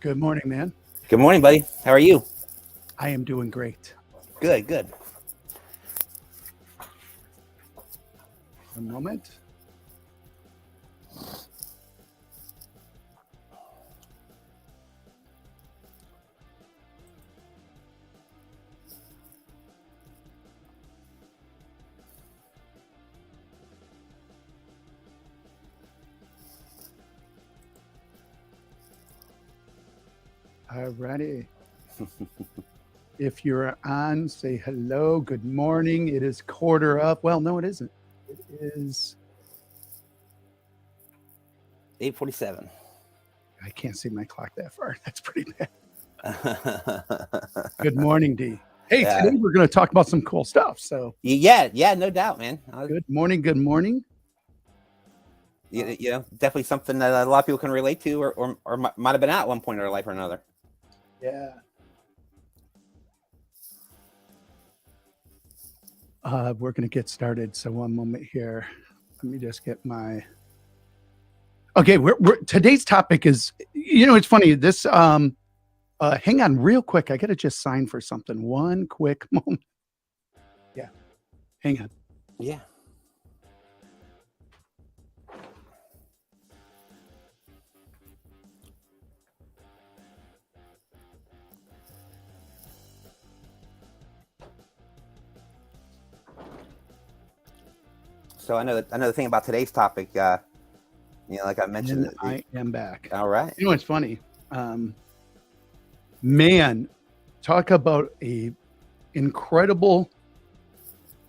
Good morning, man. Good morning, buddy. How are you? I am doing great. Good, good. One moment. Alrighty. If you're on, say hello. Good morning. It is quarter up. Well, no, it isn't. It is. 8:47. I can't see my clock that far. That's pretty bad. Good morning, D. Hey, Yeah. today we're going to talk about some cool stuff. So, Yeah, no doubt, man. good morning. Good morning. Definitely something that a lot of people can relate to, or might have been at one point in their life or another. Yeah. We're going to get started. So, one moment here. Let me just get my. Okay, today's topic is, it's funny. This, hang on real quick. I got to just sign for something. One quick moment. Yeah, hang on. Yeah. So another thing about today's topic, like I mentioned. And I am back. All right. You know what's funny? Man, talk about a incredible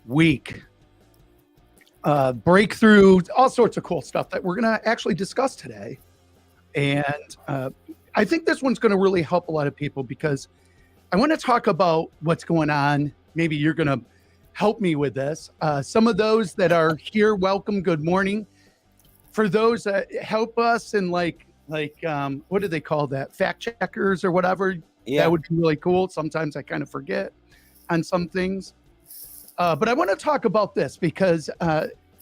week. Breakthrough, all sorts of cool stuff that we're going to actually discuss today. And I think this one's going to really help a lot of people because I want to talk about what's going on. Maybe you're going to help me with this. Some of those that are here, welcome, good morning. For those that help us and like what do they call that? Fact checkers or whatever. Yeah. That would be really cool. Sometimes I kind of forget on some things. But I want to talk about this because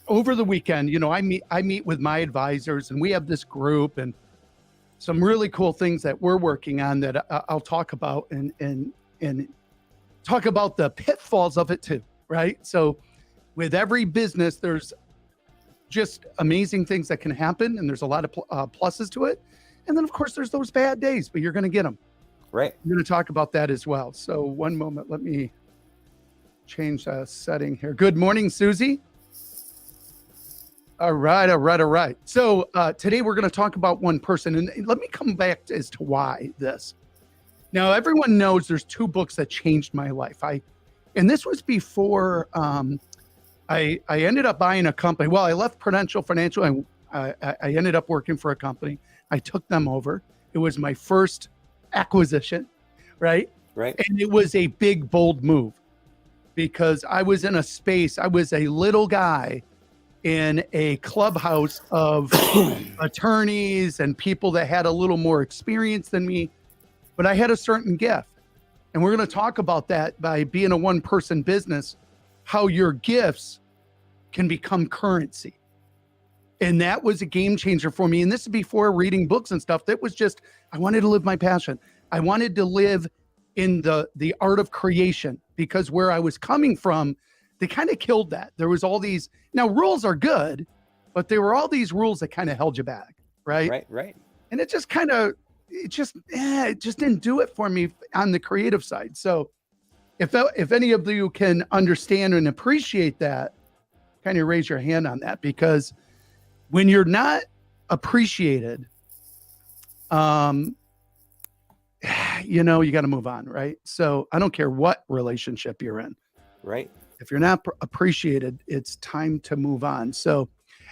over the weekend, I meet with my advisors and we have this group and some really cool things that we're working on that I'll talk about and talk about the pitfalls of it too, right? So with every business, there's just amazing things that can happen and there's a lot of pluses to it. And then of course there's those bad days, but you're going to get them. Right. We're going to talk about that as well. So one moment, let me change the setting here. Good morning, Susie. All right. So today we're going to talk about one person, and let me come back as to why this. Now, everyone knows there's two books that changed my life. And this was before I ended up buying a company. Well, I left Prudential Financial, and I ended up working for a company. I took them over. It was my first acquisition, right? Right. And it was a big, bold move because I was in a space. I was a little guy in a clubhouse of attorneys and people that had a little more experience than me, but I had a certain gift. And we're going to talk about that by being a one-person business, how your gifts can become currency. And that was a game changer for me. And this is before reading books and stuff. That was just, I wanted to live my passion. I wanted to live in the art of creation because where I was coming from, they kind of killed that. There was all these, now rules are good, but there were all these rules that kind of held you back, right? Right. And it just it just didn't do it for me on the creative side. So if any of you can understand and appreciate that, kind of raise your hand on that, because when you're not appreciated, you got to move on, right? So I don't care what relationship you're in. Right. If you're not appreciated, it's time to move on. So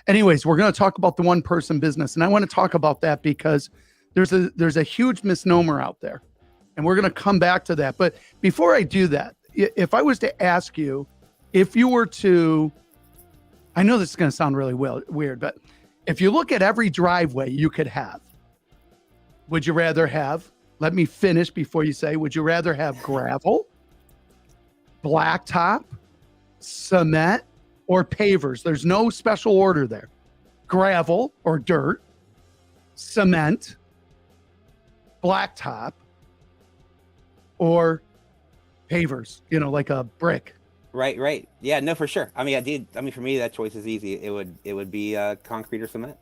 anyways, we're going to talk about the one-person business. And I want to talk about that because there's a huge misnomer out there. And we're going to come back to that. But before I do that, if I was to ask you, if you were to, I know this is going to sound really weird, but if you look at every driveway you could have, would you rather have, let me finish before you say, would you rather have gravel, blacktop, cement, or pavers? There's no special order there. Gravel or dirt, cement, blacktop or pavers, like a brick. Right. Yeah, no, for sure. I mean, for me, that choice is easy. It would be concrete or cement.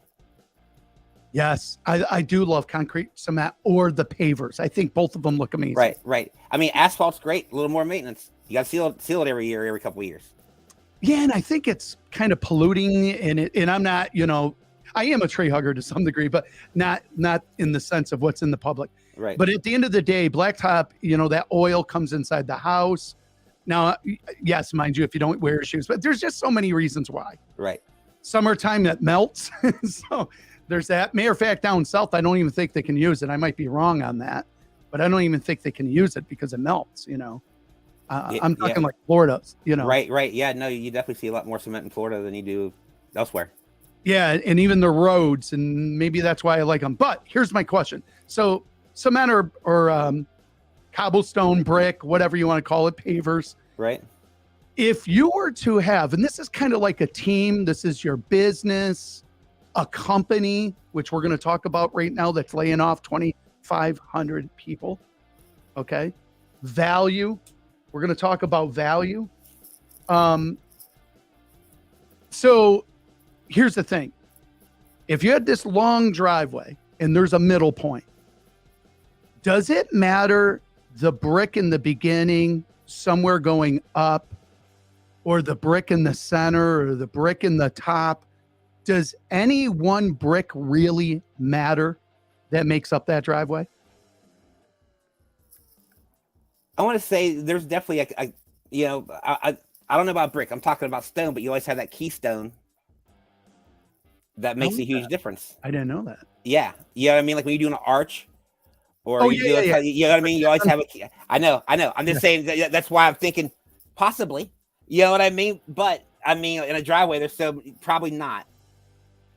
Yes, I do love concrete, cement, or the pavers. I think both of them look amazing. Right. I mean, asphalt's great. A little more maintenance. You got to seal it every year, every couple of years. Yeah, and I think it's kind of polluting, and I'm not, I am a tree hugger to some degree, but not in the sense of what's in the public. Right. But at the end of the day, blacktop, that oil comes inside the house. Now, yes, mind you, if you don't wear your shoes, but there's just so many reasons why. Right. Summertime, that melts. So there's that. Matter of fact, down south, I don't even think they can use it. I might be wrong on that, but I don't even think they can use it because it melts, I'm talking like Florida, Right. Yeah, no, you definitely see a lot more cement in Florida than you do elsewhere. Yeah, and even the roads, and maybe that's why I like them. But here's my question. So cement or cobblestone, brick, whatever you want to call it, pavers. Right. If you were to have, and this is kind of like a team, this is your business, a company, which we're going to talk about right now, that's laying off 2,500 people. Okay. Value. We're going to talk about value. So here's the thing. If you had this long driveway and there's a middle point, does it matter the brick in the beginning, somewhere going up, or the brick in the center, or the brick in the top? Does any one brick really matter that makes up that driveway? I want to say there's definitely I don't know about brick. I'm talking about stone, but you always have that keystone that makes a huge difference. I didn't know that. Yeah. You know what I mean? Like when you do an arch or Oh, you yeah, do yeah. you know what I mean? You always have a key. I know. I'm just saying that's why I'm thinking possibly. You know what I mean? But I mean, in a driveway, there's probably not.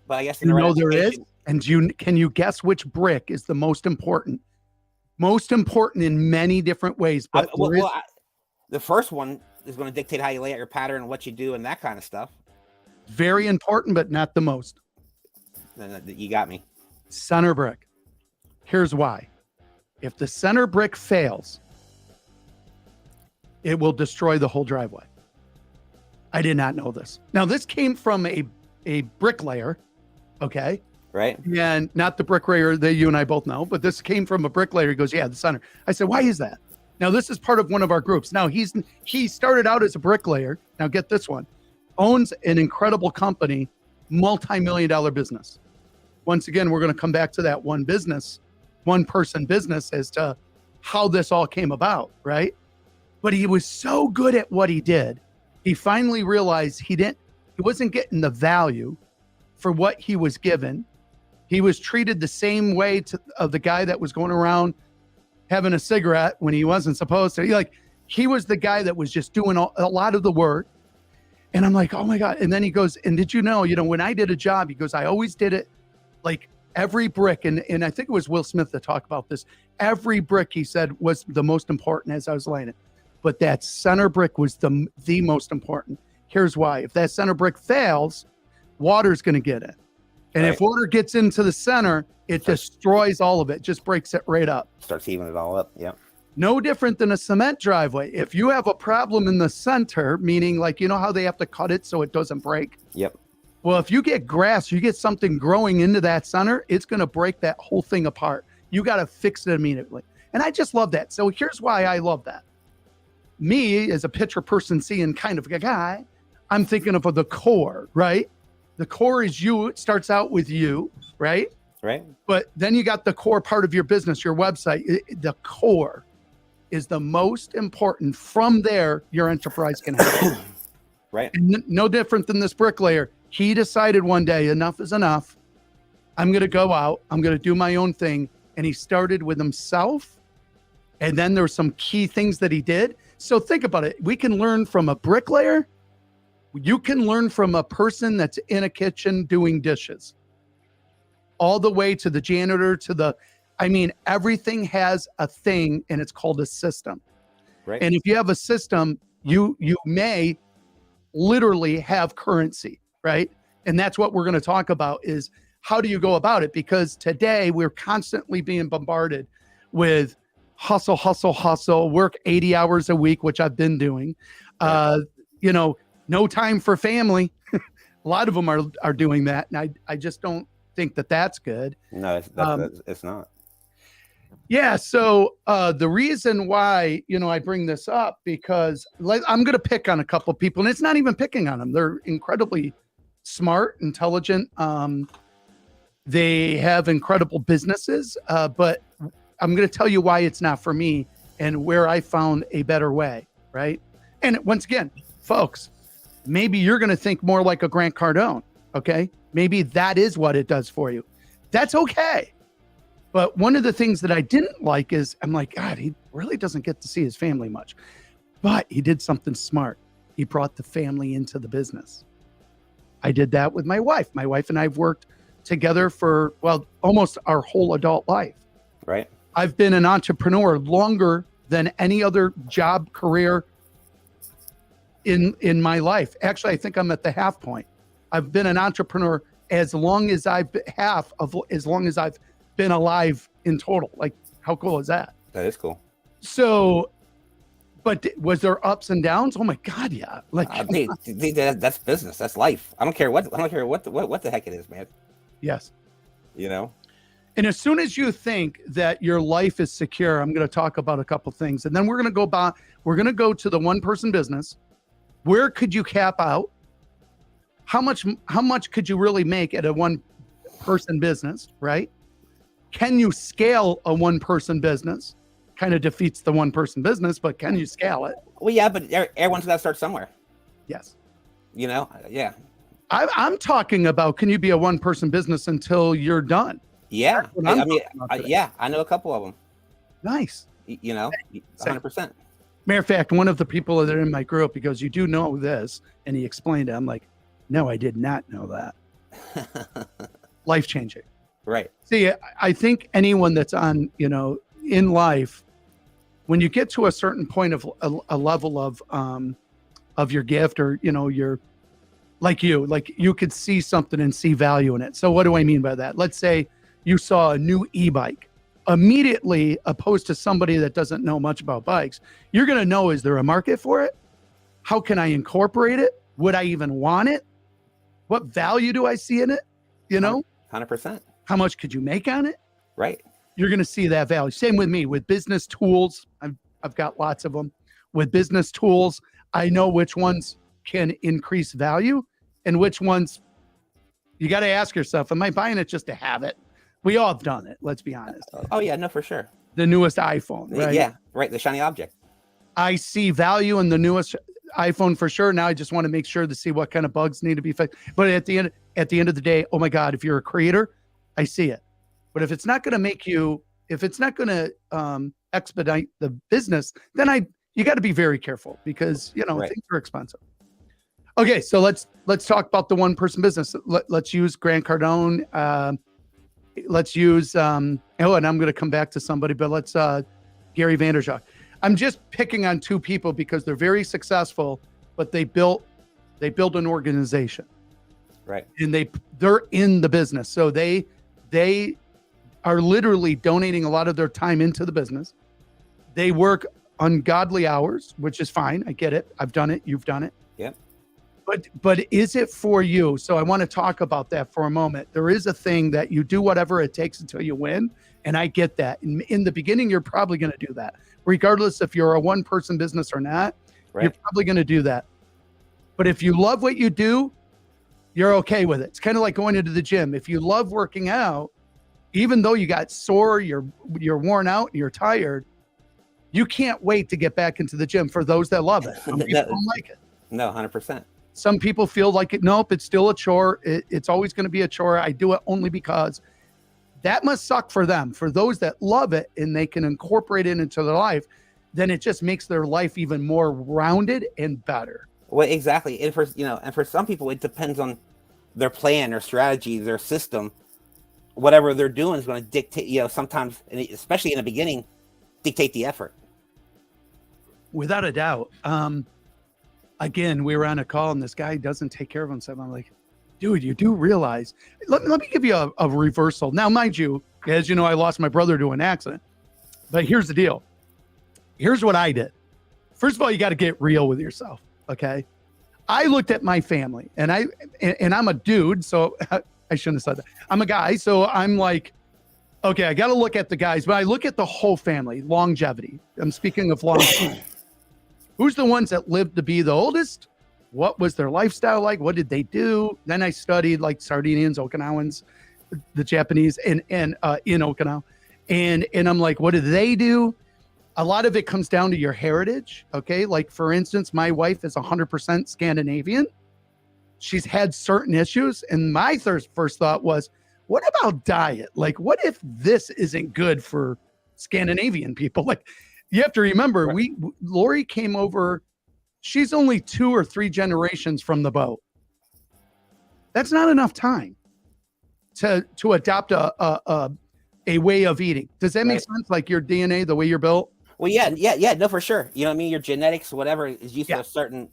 But I guess in the there is. And can you guess which brick is the most important? Most important in many different ways. But the first one is going to dictate how you lay out your pattern and what you do and that kind of stuff. Very important, but not the most. You got me. Center brick. Here's why. If the center brick fails, it will destroy the whole driveway. I did not know this. Now, this came from a bricklayer, okay? Right. And not the bricklayer that you and I both know, but this came from a bricklayer. He goes, yeah, the center. I said, why is that? Now, this is part of one of our groups. Now, he started out as a bricklayer. Now, get this one. Owns an incredible company, multi-million-dollar business. Once again, we're going to come back to that one person business as to how this all came about, right? But he was so good at what he did. He finally realized he wasn't getting the value for what he was given. He was treated the same way of the guy that was going around having a cigarette when he wasn't supposed to. He was the guy that was just doing a lot of the work. And I'm like, oh my God. And then he goes, and did you know, when I did a job, he goes, I always did it like every brick. And I think it was Will Smith that talked about this. Every brick, he said, was the most important as I was laying it. But that center brick was the most important. Here's why. If that center brick fails, water's going to get in. And if water gets into the center, it destroys all of it, just breaks it right up. Starts heaving it all up. Yeah. No different than a cement driveway. If you have a problem in the center, meaning how they have to cut it so it doesn't break? Yep. Well, if you get grass, you get something growing into that center, it's going to break that whole thing apart. You got to fix it immediately. And I just love that. So here's why I love that. Me, as a picture person seeing kind of a guy, I'm thinking of the core, right? The core is you. It starts out with you, right? Right. But then you got the core part of your business, your website. The core is the most important. From there, your enterprise can happen. Right. And no different than this bricklayer. He decided one day, enough is enough. I'm going to go out. I'm going to do my own thing. And he started with himself. And then there were some key things that he did. So think about it. We can learn from a bricklayer. You can learn from a person that's in a kitchen doing dishes. All the way to the janitor, everything has a thing, and it's called a system. Right. And if you have a system, you may literally have currency, right? And that's what we're going to talk about is how do you go about it? Because today we're constantly being bombarded with hustle, hustle, hustle, work 80 hours a week, which I've been doing. You know, no time for family. A lot of them are doing that. And I just don't think that that's good. No, it's not. Yeah. So the reason why, you know, I bring this up because I'm going to pick on a couple people, and it's not even picking on them. They're incredibly smart, intelligent. They have incredible businesses, but I'm going to tell you why it's not for me and where I found a better way. Right. And once again, folks, maybe you're going to think more like a Grant Cardone. Okay. Maybe that is what it does for you. That's okay. But one of the things that I didn't like is I'm like, God, he really doesn't get to see his family much. But he did something smart. He brought the family into the business. I did that with my wife. My wife and I have worked together for, well, almost our whole adult life. Right. I've been an entrepreneur longer than any other job career in my life. Actually, I think I'm at the half point. I've been an entrepreneur as long as I've been alive in total. Like, how cool is that? That is cool. So, but was there ups and downs? Oh my God, yeah. Like, that's business. That's life. I don't care what the heck it is, man. yes. You know. And as soon as you think that your life is secure, I'm going to talk about a couple things, and then we're going to go to the one-person business. Where could you cap out? How much could you really make at a one-person business, right? Can you scale a one-person business? Kind of defeats the one-person business, but can you scale it? Well, yeah, but everyone's got to start somewhere. Yes. You know, yeah. I'm talking about, can you be a one-person business until you're done? Yeah. I mean, I know a couple of them. Nice. You know, 100%. Matter of fact, one of the people that are in my group, he goes, "You do know this?" And he explained it. I'm like, "No, I did not know that." Life-changing. Right. See, I think anyone that's on, you know, in life, when you get to a certain point of a level of your gift, or, you know, you're like you could see something and see value in it. So what do I mean by that? Let's say you saw a new e-bike. Immediately, opposed to somebody that doesn't know much about bikes, you're going to know, is there a market for it? How can I incorporate it? Would I even want it? What value do I see in it? You know, 100%. How much could you make on it? Right. You're going to see that value. Same with me with business tools. I've got lots of them. With business tools, I know which ones can increase value and which ones you got to ask yourself, am I buying it just to have it? We all have done it. Let's be honest. Oh yeah, no, for sure. The newest iPhone, right? Yeah, right. The shiny object. I see value in the newest iPhone for sure. Now I just want to make sure to see what kind of bugs need to be fixed. But at the end of the day, oh my God, if you're a creator, I see it. But if it's not going to make you, if it's not going to expedite the business, then you got to be very careful, because, you know, right. Things are expensive. Okay, so let's talk about the one-person business. Let's use Grant Cardone. Let's use and I'm going to come back to somebody, but let's Gary Vaynerchuk. I'm just picking on two people because they're very successful, but they built an organization, right? And they're in the business, so they are literally donating a lot of their time into the business. They work ungodly hours, which is fine. I get it. I've done it. You've done it. Yep. But is it for you? So I want to talk about that for a moment. There is a thing that you do whatever it takes until you win. And I get that. In the beginning, you're probably going to do that. Regardless if you're a one-person business or not, right. You're probably going to do that. But if you love what you do, you're okay with it. It's kind of like going into the gym. If you love working out, even though you got sore, you're worn out, and you're tired, you can't wait to get back into the gym. For those that love it, some people don't like it. No, 100%. Some people feel like it. Nope, it's still a chore. It's always going to be a chore. I do it only because. That must suck for them. For those that love it and they can incorporate it into their life, then it just makes their life even more rounded and better. Well, exactly. And for some people, it depends on their plan, their strategy, their system. Whatever they're doing is going to dictate. Sometimes, especially in the beginning, dictate the effort. Without a doubt. Again, we were on a call and this guy doesn't take care of himself. I'm like, dude, you do realize, let me give you a reversal. Now, mind you, as you know, I lost my brother to an accident, But here's the deal. Here's what I did. First of all, you got to get real with yourself. Okay. I looked at my family, and I'm a dude, so I shouldn't have said that. I'm a guy, so I'm like, okay, I got to look at the guys, but I look at the whole family, longevity. I'm speaking of longevity. Who's the ones that lived to be the oldest? What was their lifestyle like? What did they do? Then I studied like Sardinians, Okinawans, the Japanese, and in Okinawa, and I'm like, what do they do? A lot of it comes down to your heritage. Okay. Like, for instance, my wife is 100% Scandinavian. She's had certain issues. And my first thought was, what about diet? Like, what if this isn't good for Scandinavian people? Like, you have to remember, Right. Lori came over. She's only 2 or 3 generations from the boat. That's not enough time to adopt a way of eating. Does that make sense? Like your DNA, the way you're built? Well, yeah, no, for sure. You know what I mean? Your genetics, whatever, is used to certain,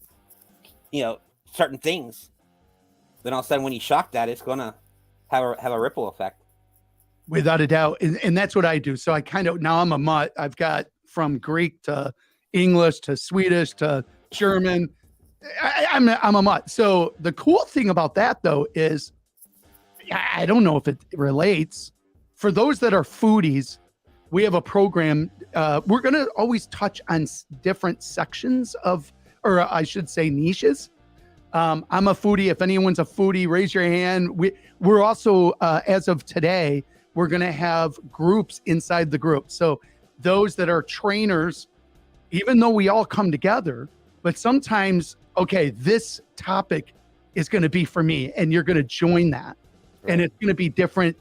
certain things. Then all of a sudden, when you shock that, it's going to have a ripple effect. Without a doubt. And that's what I do. So I now I'm a mutt. I've got from Greek to English to Swedish to German. I'm a mutt. So the cool thing about that, though, is I don't know if it relates. For those that are foodies, we have a program. We're going to always touch on different sections or I should say niches. I'm a foodie. If anyone's a foodie, raise your hand. We're also, as of today, we're going to have groups inside the group. So those that are trainers, even though we all come together, but sometimes, okay, this topic is going to be for me, and you're going to join that. Right. And it's going to be different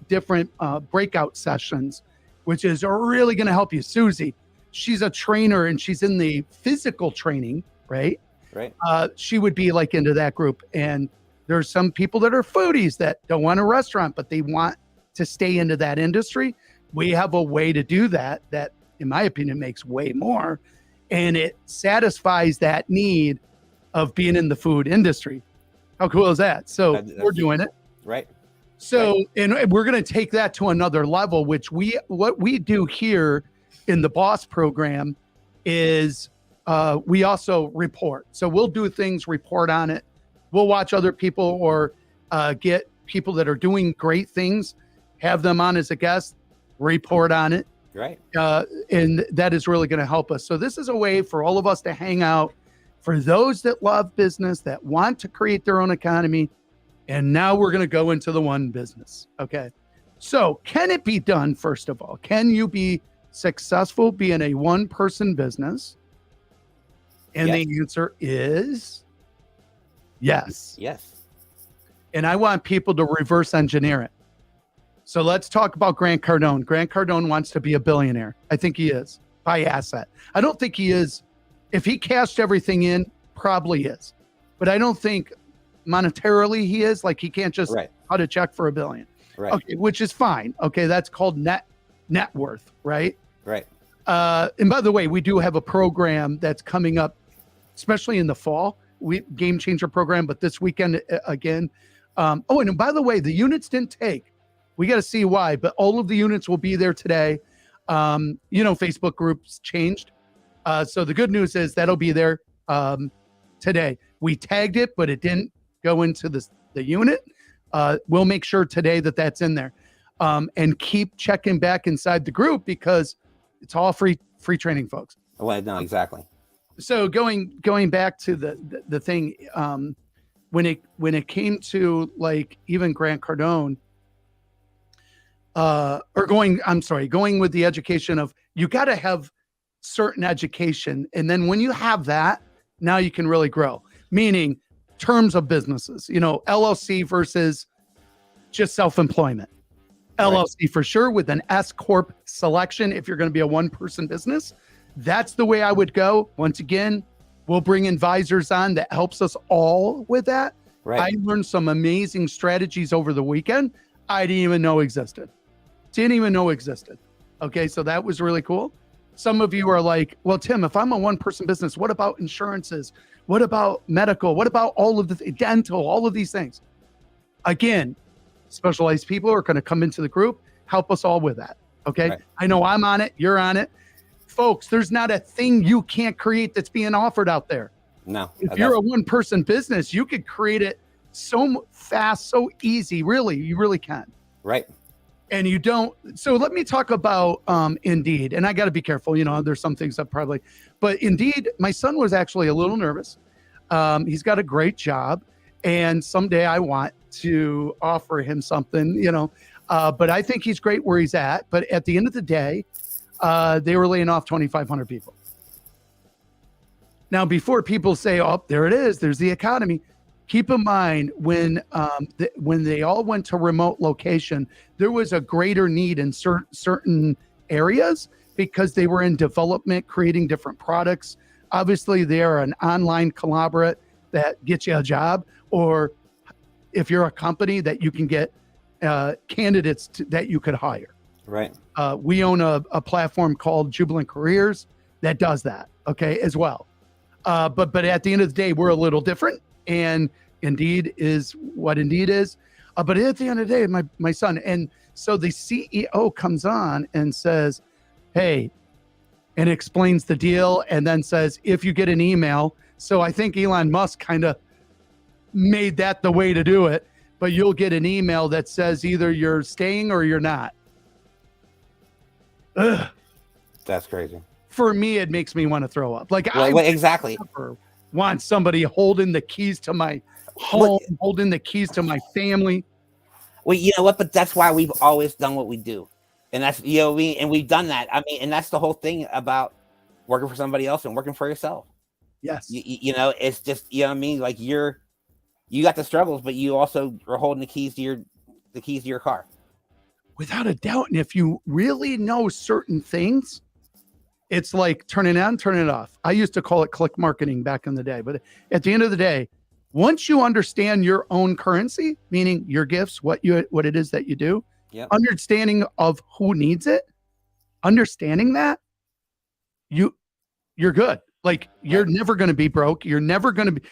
breakout sessions, which is really going to help you. Susie, she's a trainer and she's in the physical training, right? Right. She would be like into that group. And there's some people that are foodies that don't want a restaurant, but they want to stay into that industry. We have a way to do that, in my opinion, makes way more. And it satisfies that need of being in the food industry. How cool is that? So we're doing it. Right. So, right. And we're going to take that to another level, which what we do here in the Boss program is we also report. So we'll do things, report on it. We'll watch other people or get people that are doing great things, have them on as a guest, report on it. Right. And that is really going to help us. So this is a way for all of us to hang out, for those that love business, that want to create their own economy. And now we're going to go into the one business. Okay. So can it be done? First of all, can you be successful being a one-person business? And yes. the answer is yes. Yes. And I want people to reverse engineer it. So let's talk about Grant Cardone. Grant Cardone wants to be a billionaire. I think he is by asset. I don't think he is. If he cashed everything in, probably is. But I don't think monetarily he is. Like, he can't just cut a check for $1 billion. Right. Okay, which is fine. Okay, that's called net worth, right? Right. And by the way, we do have a program that's coming up, especially in the fall. Game Changer program, but this weekend again. And by the way, the units didn't take. We got to see why, but all of the units will be there today. Facebook groups changed. So the good news is that'll be there today. We tagged it, but it didn't go into the unit. We'll make sure today that that's in there. And keep checking back inside the group because it's all free training, folks. Well, no, exactly. So going back to the thing, when it came to like even Grant Cardone, going with the education of, you got to have certain education. And then when you have that, now you can really grow, meaning terms of businesses, LLC versus just self-employment. LLC for sure, with an S Corp selection. If you're going to be a one-person business, that's the way I would go. Once again, we'll bring advisors on that helps us all with that. Right. I learned some amazing strategies over the weekend I didn't even know existed. Okay, so that was really cool. Some of you are like, well, Tim, if I'm a one-person business, what about insurances? What about medical? What about all of the dental, all of these things? Again, specialized people are going to come into the group, help us all with that. Okay. Right. I know I'm on it. You're on it. folks, there's not a thing you can't create that's being offered out there. No. If you're a one-person business, you could create it so fast, so easy. Really, you really can. Right. And you don't. So let me talk about Indeed. And I got to be careful. There's some things that probably, but Indeed, my son was actually a little nervous. He's got a great job, and someday I want to offer him something, but I think he's great where he's at. But at the end of the day, they were laying off 2,500 people. Now, before people say, "Oh, there it is," there's the economy. Keep in mind when they all went to remote location, there was a greater need in certain areas because they were in development, creating different products. Obviously, they are an online collaborate that gets you a job, or if you're a company that you can get candidates that you could hire. Right. We own a platform called Jubilant Careers that does that, okay, as well. But at the end of the day, we're a little different, and Indeed is what Indeed is. But at the end of the day, my son, and so the CEO comes on and says, "Hey," and explains the deal, and then says, "If you get an email," so I think Elon Musk kind of made that the way to do it, but you'll get an email that says either you're staying or you're not. Ugh. That's crazy. For me, it makes me want to throw up. Like, Well, exactly. never want somebody holding the keys to my home, holding the keys to my family. Well, you know what? But that's why we've always done what we do. And that's, we've done that. I mean, and that's the whole thing about working for somebody else and working for yourself. Yes. It's just, like you got the struggles, but you also are holding the keys to your car. Without a doubt. And if you really know certain things, it's like turn it on, turn it off. I used to call it click marketing back in the day. But at the end of the day, once you understand your own currency, meaning your gifts, what it is that you do, Yep. understanding of who needs it, understanding that, you're good. Like, you're never going to be broke. You're never going to be.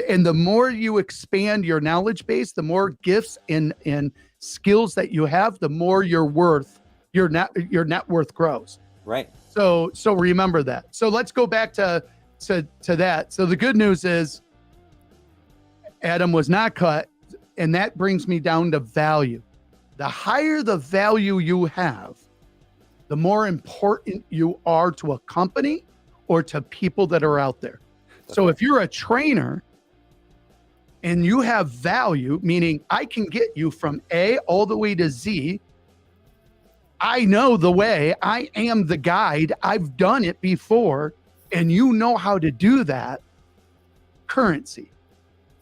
And the more you expand your knowledge base, the more gifts and skills that you have, the more your net worth grows. Right. So remember that. So let's go back to that. So the good news is Adam was not cut, and that brings me down to value. The higher the value you have, the more important you are to a company or to people that are out there. So if you're a trainer and you have value, meaning I can get you from A all the way to Z, I know the way, I am the guide, I've done it before, and you know how to do that. Currency.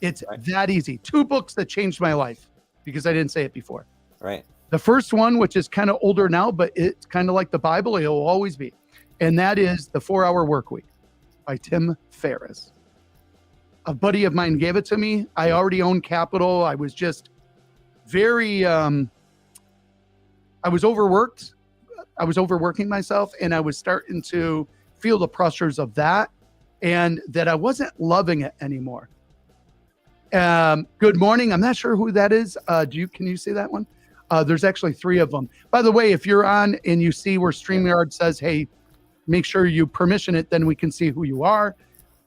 It's that easy. 2 books that changed my life because I didn't say it before. Right. The first one, which is kind of older now, but it's kind of like the Bible, it will always be. And that is The 4-Hour Workweek by Tim Ferriss. A buddy of mine gave it to me. I already owned capital. I was just very, I was overworked. I was overworking myself, and I was starting to feel the pressures of that, and that I wasn't loving it anymore. Good morning. I'm not sure who that is. Can you see that one? There's actually 3 of them. By the way, if you're on and you see where StreamYard says, hey, make sure you permission it, then we can see who you are.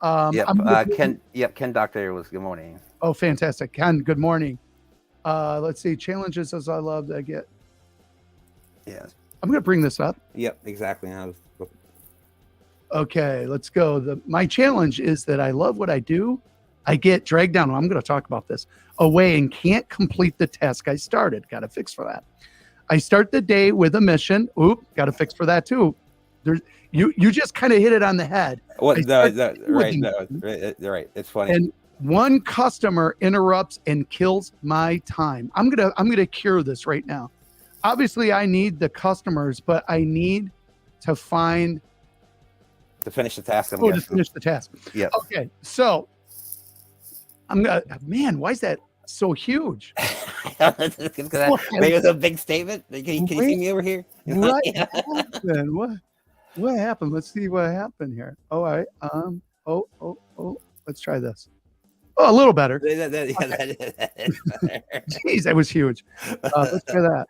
Ken Doctor was good morning. Oh, fantastic. Ken, good morning. Let's see. Challenges as I love to get. Yes. I'm going to bring this up. Yep, exactly. Okay, let's go. My challenge is that I love what I do. I get dragged down. I'm going to talk about this away and can't complete the task I started. Got to fix for that. I start the day with a mission. Oop, got to fix for that too. You just kind of hit it on the head. Right. It's funny. And one customer interrupts and kills my time. I'm gonna cure this right now. Obviously, I need the customers, but I need to finish the task. To finish the task. Yeah. Okay. So why is that so huge? Maybe it's a big statement. Can you see me over here? Right. What happened? Let's see what happened here. All right. Let's try this. Oh, a little better. Okay. Jeez, that was huge. Let's try that.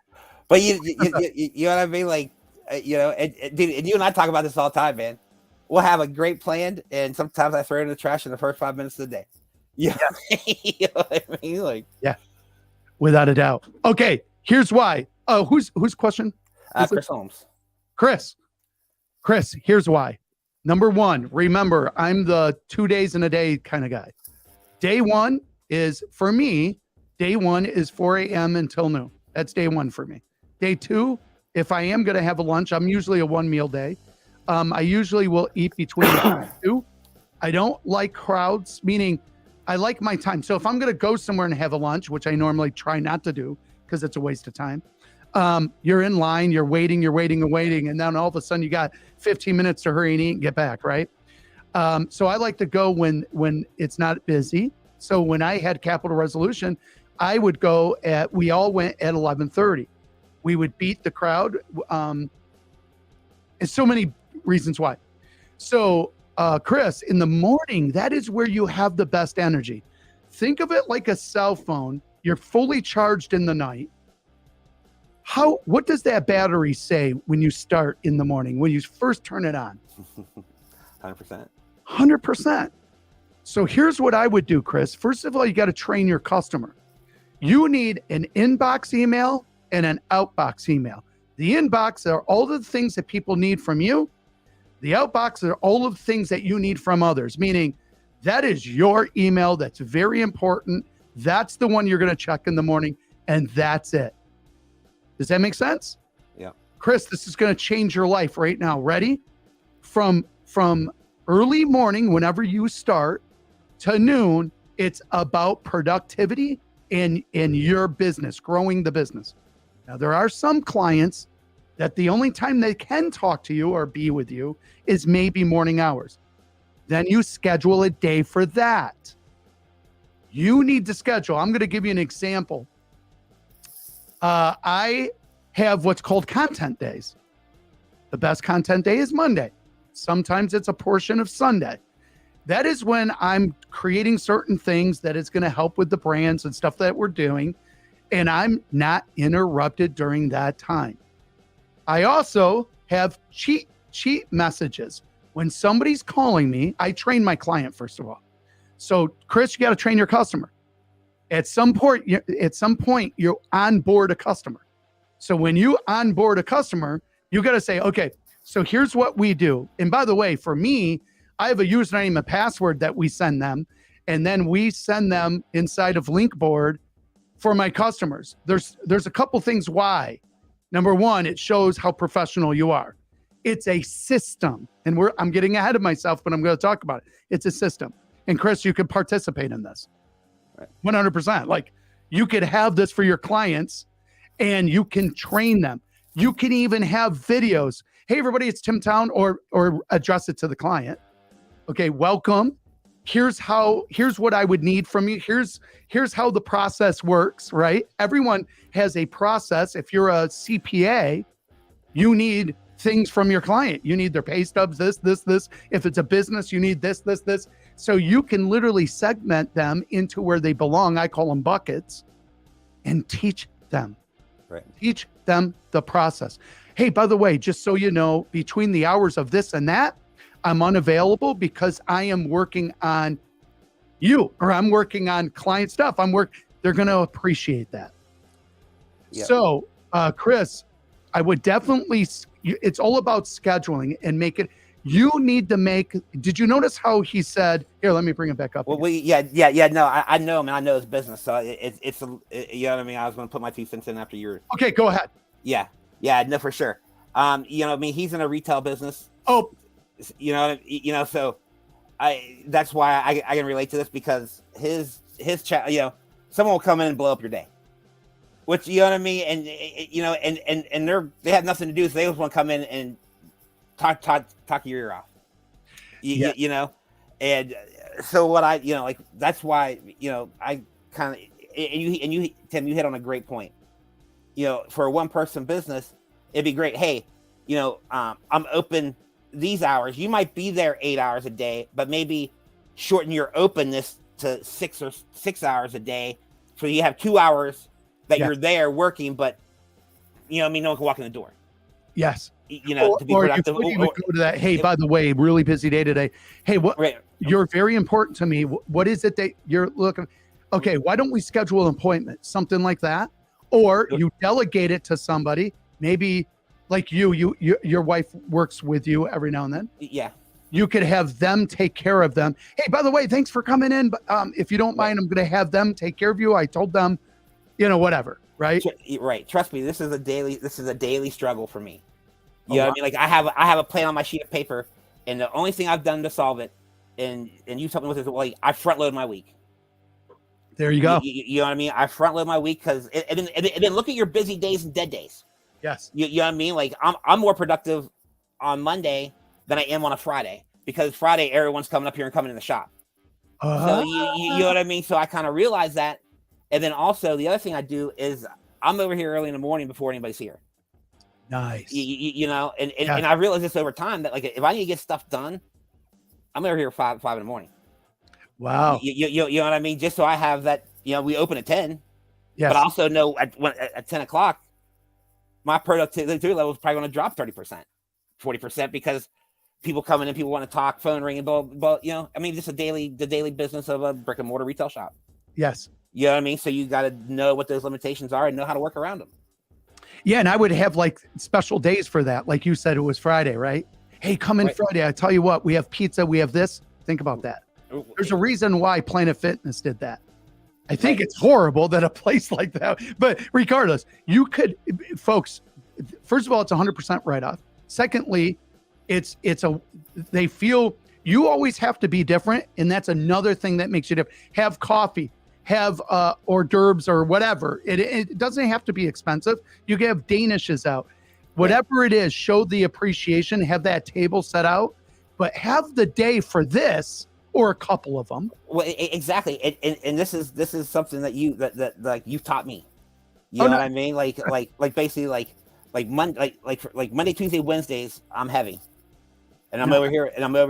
But you know what I mean? Like, You know, dude, and you and I talk about this all the time, man. We'll have a great plan, and sometimes I throw it in the trash in the first 5 minutes of the day. Yeah, you know what I mean? Like, yeah, without a doubt. Okay, here's why. Whose question? Chris Holmes. Chris, here's why. Number one, remember, I'm the 2 days in a day kind of guy. Day one is, for me, day one is 4 a.m. until noon. That's day one for me. Day two, if I am going to have a lunch, I'm usually a one meal day. I usually will eat between 2. I don't like crowds, meaning I like my time. So if I'm going to go somewhere and have a lunch, which I normally try not to do because it's a waste of time, you're in line, you're waiting, and then all of a sudden you got 15 minutes to hurry and eat and get back, right? So I like to go when it's not busy. So when I had Capital Resolution, I would go we all went at 11:30. We would beat the crowd. And so many reasons why. So Chris, in the morning, that is where you have the best energy. Think of it like a cell phone. You're fully charged in the night. What does that battery say when you start in the morning, when you first turn it on? 100%. 100%. So here's what I would do, Chris. First of all, you got to train your customer. You need an inbox email and an outbox email. The inbox are all the things that people need from you. The outbox are all of the things that you need from others, meaning that is your email. That's very important. That's the one you're going to check in the morning, and that's it. Does that make sense? Yeah. Chris, this is going to change your life right now. Ready? From early morning, whenever you start, to noon, it's about productivity in your business, growing the business. Now, there are some clients that the only time they can talk to you or be with you is maybe morning hours. Then you schedule a day for that. You need to schedule. I'm going to give you an example. I have what's called content days. The best content day is Monday. Sometimes it's a portion of Sunday. That is when I'm creating certain things that is going to help with the brands and stuff that we're doing. And I'm not interrupted during that time. I also have cheat messages. When somebody's calling me, I train my client, first of all. So, Chris, you got to train your customer. At some point, you onboard a customer. So when you onboard a customer, you got to say, okay, so here's what we do. And by the way, for me, I have a username and password that we send them. And then we send them inside of Linkboard for my customers. There's a couple things why. Number one, it shows how professional you are. It's a system. And I'm getting ahead of myself, but I'm going to talk about it. It's a system. And Chris, you can participate in this. 100%. Like, you could have this for your clients and you can train them. You can even have videos. Hey, everybody, it's Tim Town, or address it to the client. Okay, welcome. Here's what I would need from you. Here's how the process works, right? Everyone has a process. If you're a CPA, you need things from your client. You need their pay stubs, this. If it's a business, you need this. So you can literally segment them into where they belong. I call them buckets, and teach them. Right. Teach them the process. Hey, by the way, just so you know, between the hours of this and that, I'm unavailable because I am working on you, or I'm working on client stuff. They're going to appreciate that. Yep. So, Chris, I would definitely, it's all about scheduling and make it. You need to make. Did you notice how he said? Here, let me bring it back up. Well, no, I know him, and I know his business, so it's you know what I mean. I was going to put my 2 cents in after your. Okay, go ahead. Yeah, no, for sure. You know, I mean, he's in a retail business. Oh, so that's why I can relate to this, because his chat, someone will come in and blow up your day, which, you know what I mean, and and they have nothing to do, so they just want to come in and talk your ear off. You know, and so what that's why, I kind of, and you Tim, you hit on a great point. For a one person business, it'd be great. Hey, I'm open these hours. You might be there 8 hours a day, but maybe shorten your openness to 6 hours a day, so you have 2 hours that you're there working, but no one can walk in the door. Yes. you know, to be Or productive. you would go to that. Hey, by the way, really busy day today. Hey, what? Right. You're very important to me. What is it that you're looking? Okay, why don't we schedule an appointment? Something like that, or you delegate it to somebody. Maybe like your wife works with you every now and then. Yeah. You could have them take care of them. Hey, by the way, thanks for coming in. But if you don't mind, I'm going to have them take care of you. I told them, whatever. Right. Right. Trust me, this is a daily struggle for me. You know what I mean? Like I have a plan on my sheet of paper, and the only thing I've done to solve it, and you help me with this, like I front load my week. There you go. You know what I mean? I front load my week because and then look at your busy days and dead days. Yes. You know what I mean? Like I'm more productive on Monday than I am on a Friday, because Friday everyone's coming up here and coming in the shop. So you know what I mean? So I kind of realize that. And then also the other thing I do is I'm over here early in the morning before anybody's here. Nice. You know, and I realized this over time that like if I need to get stuff done, I'm over here 5 in the morning. Wow. You know what I mean? Just so I have that, we open at 10. Yes. But I also know at 10 o'clock, my productivity level is probably going to drop 30%, 40%, because people coming in, people want to talk, phone ringing, but I mean, just the daily business of a brick and mortar retail shop. Yes. You know what I mean? So you got to know what those limitations are and know how to work around them. Yeah. And I would have like special days for that. Like you said, it was Friday, right? Hey, come in Friday. I tell you what, we have pizza. We have this. Think about that. There's a reason why Planet Fitness did that. I think it's horrible that a place like that, but regardless, you could, folks, first of all, it's 100% write-off. Secondly, they feel you always have to be different. And that's another thing that makes you different. Have coffee, have hors d'oeuvres or whatever. It doesn't have to be expensive. You can have Danishes out, whatever it is, show the appreciation, have that table set out, but have the day for this or a couple of them. Well, exactly. And this is something that you've taught me. You know what I mean? Like basically like Monday, Tuesday, Wednesdays, I'm heavy. And I'm over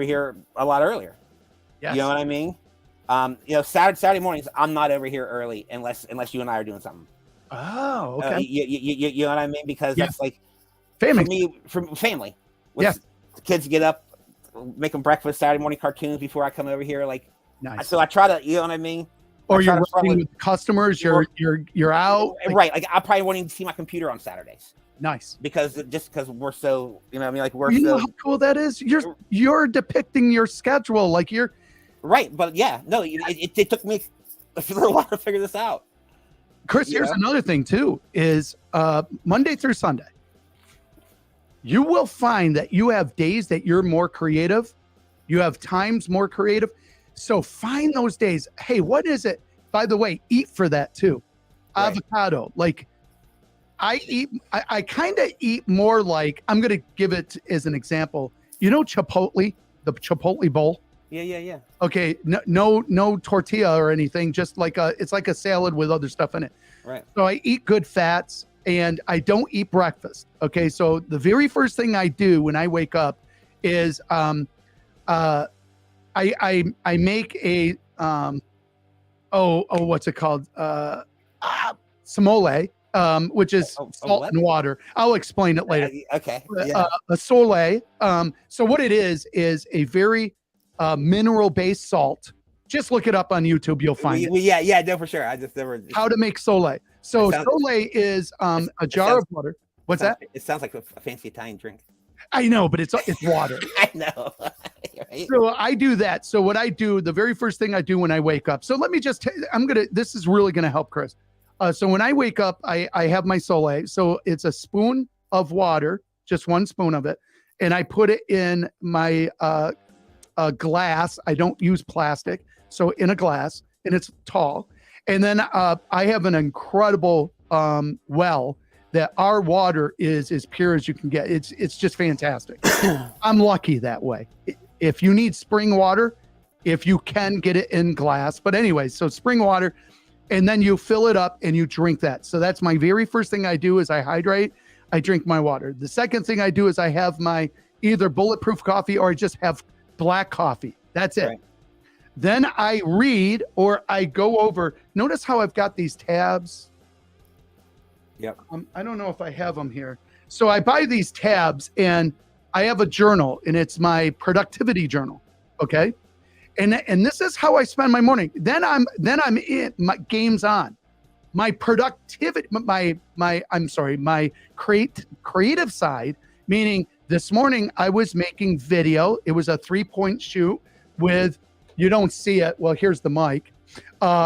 here a lot earlier. Yes. You know what I mean? Saturday mornings, I'm not over here early unless you and I are doing something. Oh, okay. You know what I mean? Because that's like family. For family. Yes. The kids get up, make them breakfast, Saturday morning cartoons before I come over here. Like, nice. So I try to, you know what I mean? Or you're working with customers, you're out. Right. Like I probably won't even see my computer on Saturdays. Nice. Because we're so, you know what I mean? Like know how cool that is? You're depicting your schedule. Like you're right. But yeah, no, it took me a little while to figure this out. Chris, here's another thing too, is Monday through Sunday. You will find that you have days that you're more creative. You have times more creative. So find those days. Hey, what is it? By the way, eat for that too. Right. Avocado. Like I kind of eat more like, I'm going to give it as an example. Chipotle, the Chipotle bowl. Yeah. Okay. No tortilla or anything. Just it's like a salad with other stuff in it. Right. So I eat good fats. And I don't eat breakfast. Okay. So the very first thing I do when I wake up is I make a what's it called? Somole, which is salt and water. I'll explain it later. Okay. Yeah. A sole. So what it is a very mineral-based salt. Just look it up on YouTube. You'll find it. Yeah, no, for sure. I just never. How to make sole. So sole is a jar of water. What's that? It sounds like a fancy Italian drink. I know, but it's water. I know. Right? So I do that. So what I do, the very first thing I do when I wake up. So let me just, this is really going to help Chris. So when I wake up, I have my sole. So it's a spoon of water, just one spoon of it. And I put it in my glass. I don't use plastic. So in a glass, and it's tall. And then I have an incredible well that our water is as pure as you can get. It's just fantastic. I'm lucky that way. If you need spring water, if you can get it in glass. But anyway, so spring water, and then you fill it up and you drink that. So that's my very first thing I do is I hydrate. I drink my water. The second thing I do is I have my either bulletproof coffee or I just have black coffee. That's it. Right. Then I read or I go over. Notice how I've got these tabs. Yep. I don't know if I have them here. So I buy these tabs and I have a journal and it's my productivity journal. Okay. And this is how I spend my morning. Then I'm in my games on. My productivity, my creative side, meaning this morning I was making video. It was a 3-point shoot with, you don't see it. Well, here's the mic,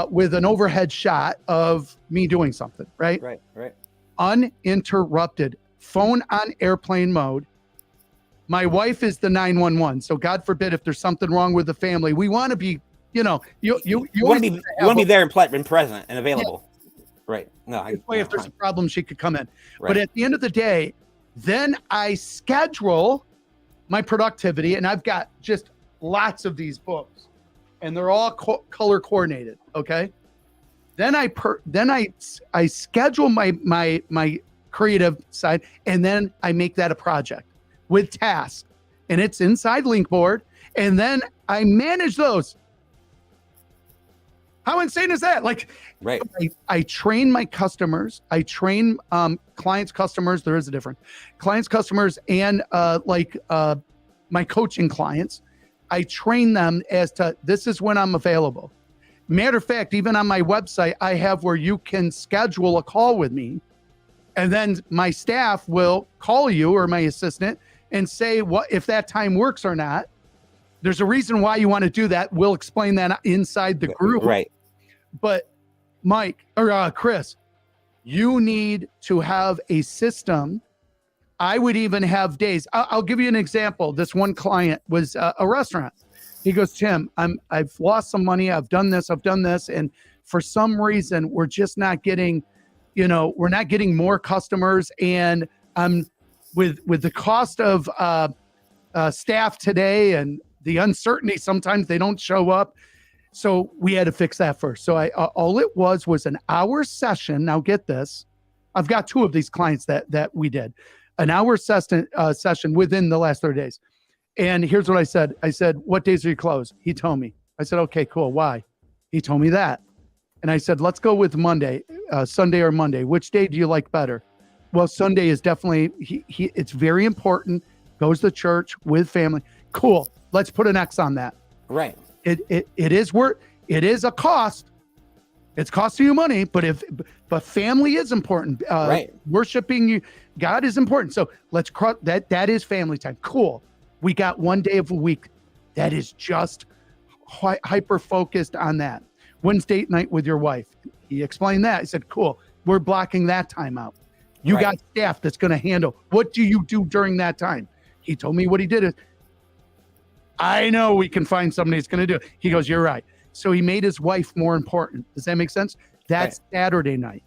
with an overhead shot of me doing something, right? Right. Uninterrupted, phone on airplane mode. My wife is the 911. So God forbid if there's something wrong with the family, we want to be, you want to be there and present and available. Yeah. Right. No, if there's a problem, she could come in. Right. But at the end of the day, then I schedule my productivity, and I've got just lots of these books, and they're all color coordinated. Okay. Then I schedule my creative side, and then I make that a project with tasks, and it's inside Linkboard, and then I manage those. How insane is that? Like, right. I train my customers. I train clients' customers. There is a difference. Clients' customers and my coaching clients. I train them as to this is when I'm available. Matter of fact, even on my website, I have where you can schedule a call with me, and then my staff will call you or my assistant and say what if that time works or not. There's a reason why you want to do that. We'll explain that inside the group. Right. But Mike or Chris, you need to have a system. I would even have days. I'll give you an example. This one client was a restaurant. He goes, Tim, I've lost some money. I've done this. And for some reason, we're just not getting, we're not getting more customers. And with the cost of staff today and the uncertainty, sometimes they don't show up. So we had to fix that first. So all it was an hour session. Now get this. I've got 2 of these clients that we did an hour session within the last 30 days. And here's what I said. I said, what days are you closed? He told me. I said, okay, cool. Why? He told me that. And I said, let's go with Monday, Sunday or Monday. Which day do you like better? Well, Sunday is definitely, it's very important. Goes to church with family. Cool. Let's put an X on that. Right. It is a cost. It's costing you money, but family is important. Right. Worshiping you, God is important. So let's cross that. That is family time. Cool. We got 1 day of a week that is just hyper focused on that. Wednesday night with your wife. He explained that. I said, cool. We're blocking that time out. You got staff that's going to handle. What do you do during that time? He told me what he did. I know we can find somebody that's going to do it. He goes, you're right. So he made his wife more important. Does that make sense? That's Saturday night.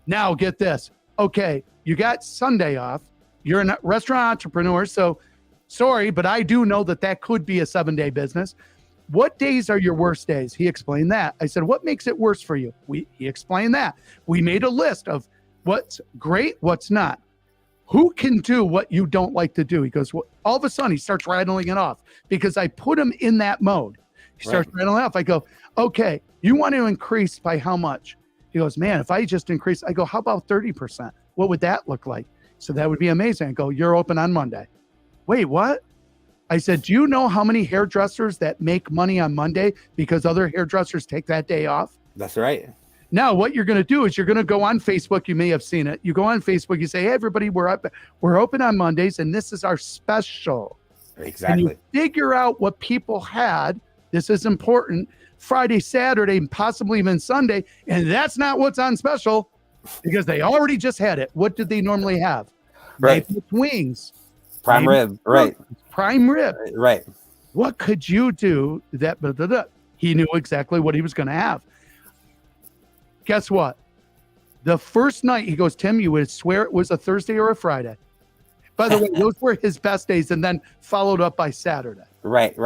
Now get this. Okay, you got Sunday off. You're a restaurant entrepreneur. So sorry, but I do know that could be a 7-day business. What days are your worst days? He explained that. I said, what makes it worse for you? He explained that. We made a list of what's great, what's not. Who can do what you don't like to do? He goes, well, all of a sudden he starts rattling it off because I put him in that mode. He starts rattling it off. I go, okay, you want to increase by how much? He goes, man, if I just increase, I go, how about 30%? What would that look like? So that would be amazing. I go, you're open on Monday. Wait, what? I said, do you know how many hairdressers that make money on Monday because other hairdressers take that day off? That's right. Now, what you're going to do is you're going to go on Facebook. You may have seen it. You go on Facebook. You say, hey, everybody, we're open on Mondays, and this is our special. Exactly. And you figure out what people had. This is important. Friday, Saturday, and possibly even Sunday. And that's not what's on special because they already just had it. What did they normally have? Right. Wings. Prime rib. Right. Prime rib. Right. What could you do that? He knew exactly what he was going to have. Guess what? The first night, he goes, Tim, you would swear it was a Thursday or a Friday. By the way, those were his best days and then followed up by Saturday. Right.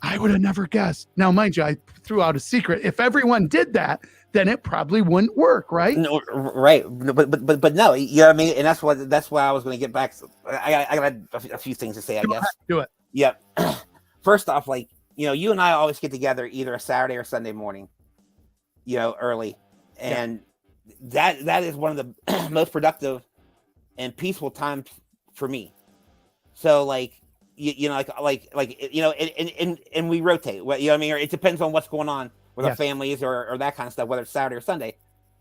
I would have never guessed. Now, mind you, I threw out a secret. If everyone did that, then it probably wouldn't work, right? No, right. But no, you know what I mean? And that's why I was going to get back. I got a few things to say, I guess. Do it. Yep. First off, you and I always get together either a Saturday or Sunday morning, early. And that is one of the most productive and peaceful time for me. So like you know like you know and we rotate. You know what I mean? Or it depends on what's going on with our families or that kind of stuff, whether it's Saturday or Sunday.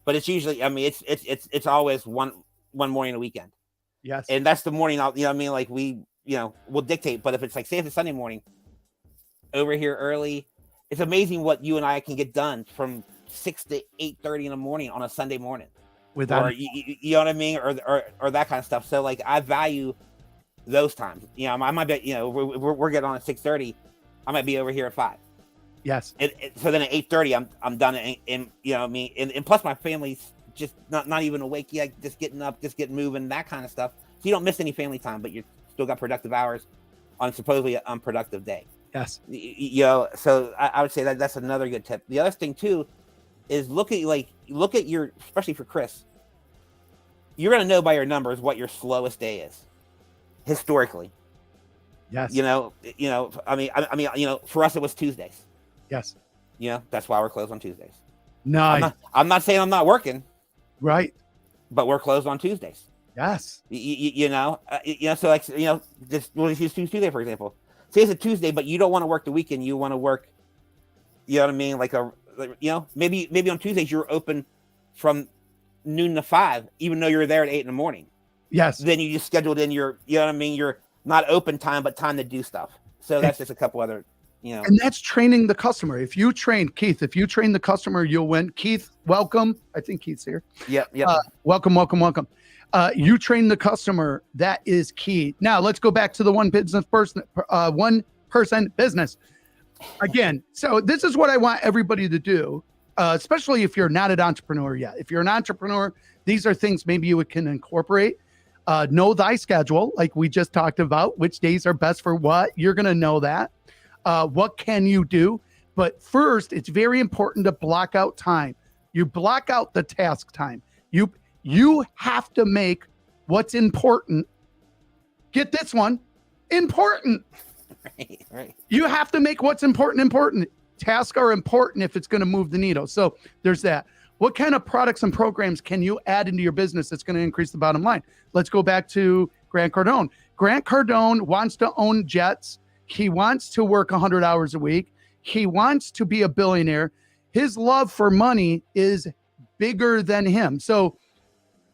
But it's usually, I mean, it's always one morning a weekend. Yes. And that's the morning I'll, you know what I mean? Like we'll dictate. But if it's like, say it's a Sunday morning over here early, it's amazing what you and I can get done from 6 to 8:30 in the morning on a Sunday morning. Or you know what I mean? Or that kind of stuff. So like I value those times. You know, I might be, you know, we're getting on at 6:30. I might be over here at 5. Yes. So then at 8:30, I'm done. And you know what I mean? And plus my family's just not even awake yet, just getting up, just getting moving, that kind of stuff. So you don't miss any family time, but you still got productive hours on supposedly an unproductive day. Yes. You know, so I would say that's another good tip. The other thing too is look at your, especially for Chris, you're going to know by your numbers what your slowest day is historically. Yes. You know, I mean, you know, for us, it was Tuesdays. Yes. You know, that's why we're closed on Tuesdays. Nice. I'm not saying I'm not working. Right. But we're closed on Tuesdays. Yes. You know, so like, you know, we'll use Tuesday, for example. Say it's a Tuesday, but you don't want to work the weekend. You want to work, you know what I mean? You know, maybe on Tuesdays you're open from noon to 5, even though you're there at 8 in the morning. Yes. Then you just scheduled in your, you know what I mean? You're not open time, but time to do stuff. So that's just a couple other, you know. And that's training the customer. If you train the customer, you'll win. Keith, welcome. I think Keith's here. Yep. Welcome. You train the customer. That is key. Now let's go back to the one person business again. So this is what I want everybody to do, especially if you're not an entrepreneur yet. If you're an entrepreneur, these are things maybe you can incorporate. Know thy schedule, like we just talked about, which days are best for what. You're going to know that. What can you do? But first, it's very important to block out time. You block out the task time. You have to make what's important. Get this one, important. Right. You have to make what's important. Tasks are important if it's going to move the needle. So there's that. What kind of products and programs can you add into your business that's going to increase the bottom line? Let's go back to Grant Cardone. Grant Cardone wants to own jets. He wants to work 100 hours a week. He wants to be a billionaire. His love for money is bigger than him. So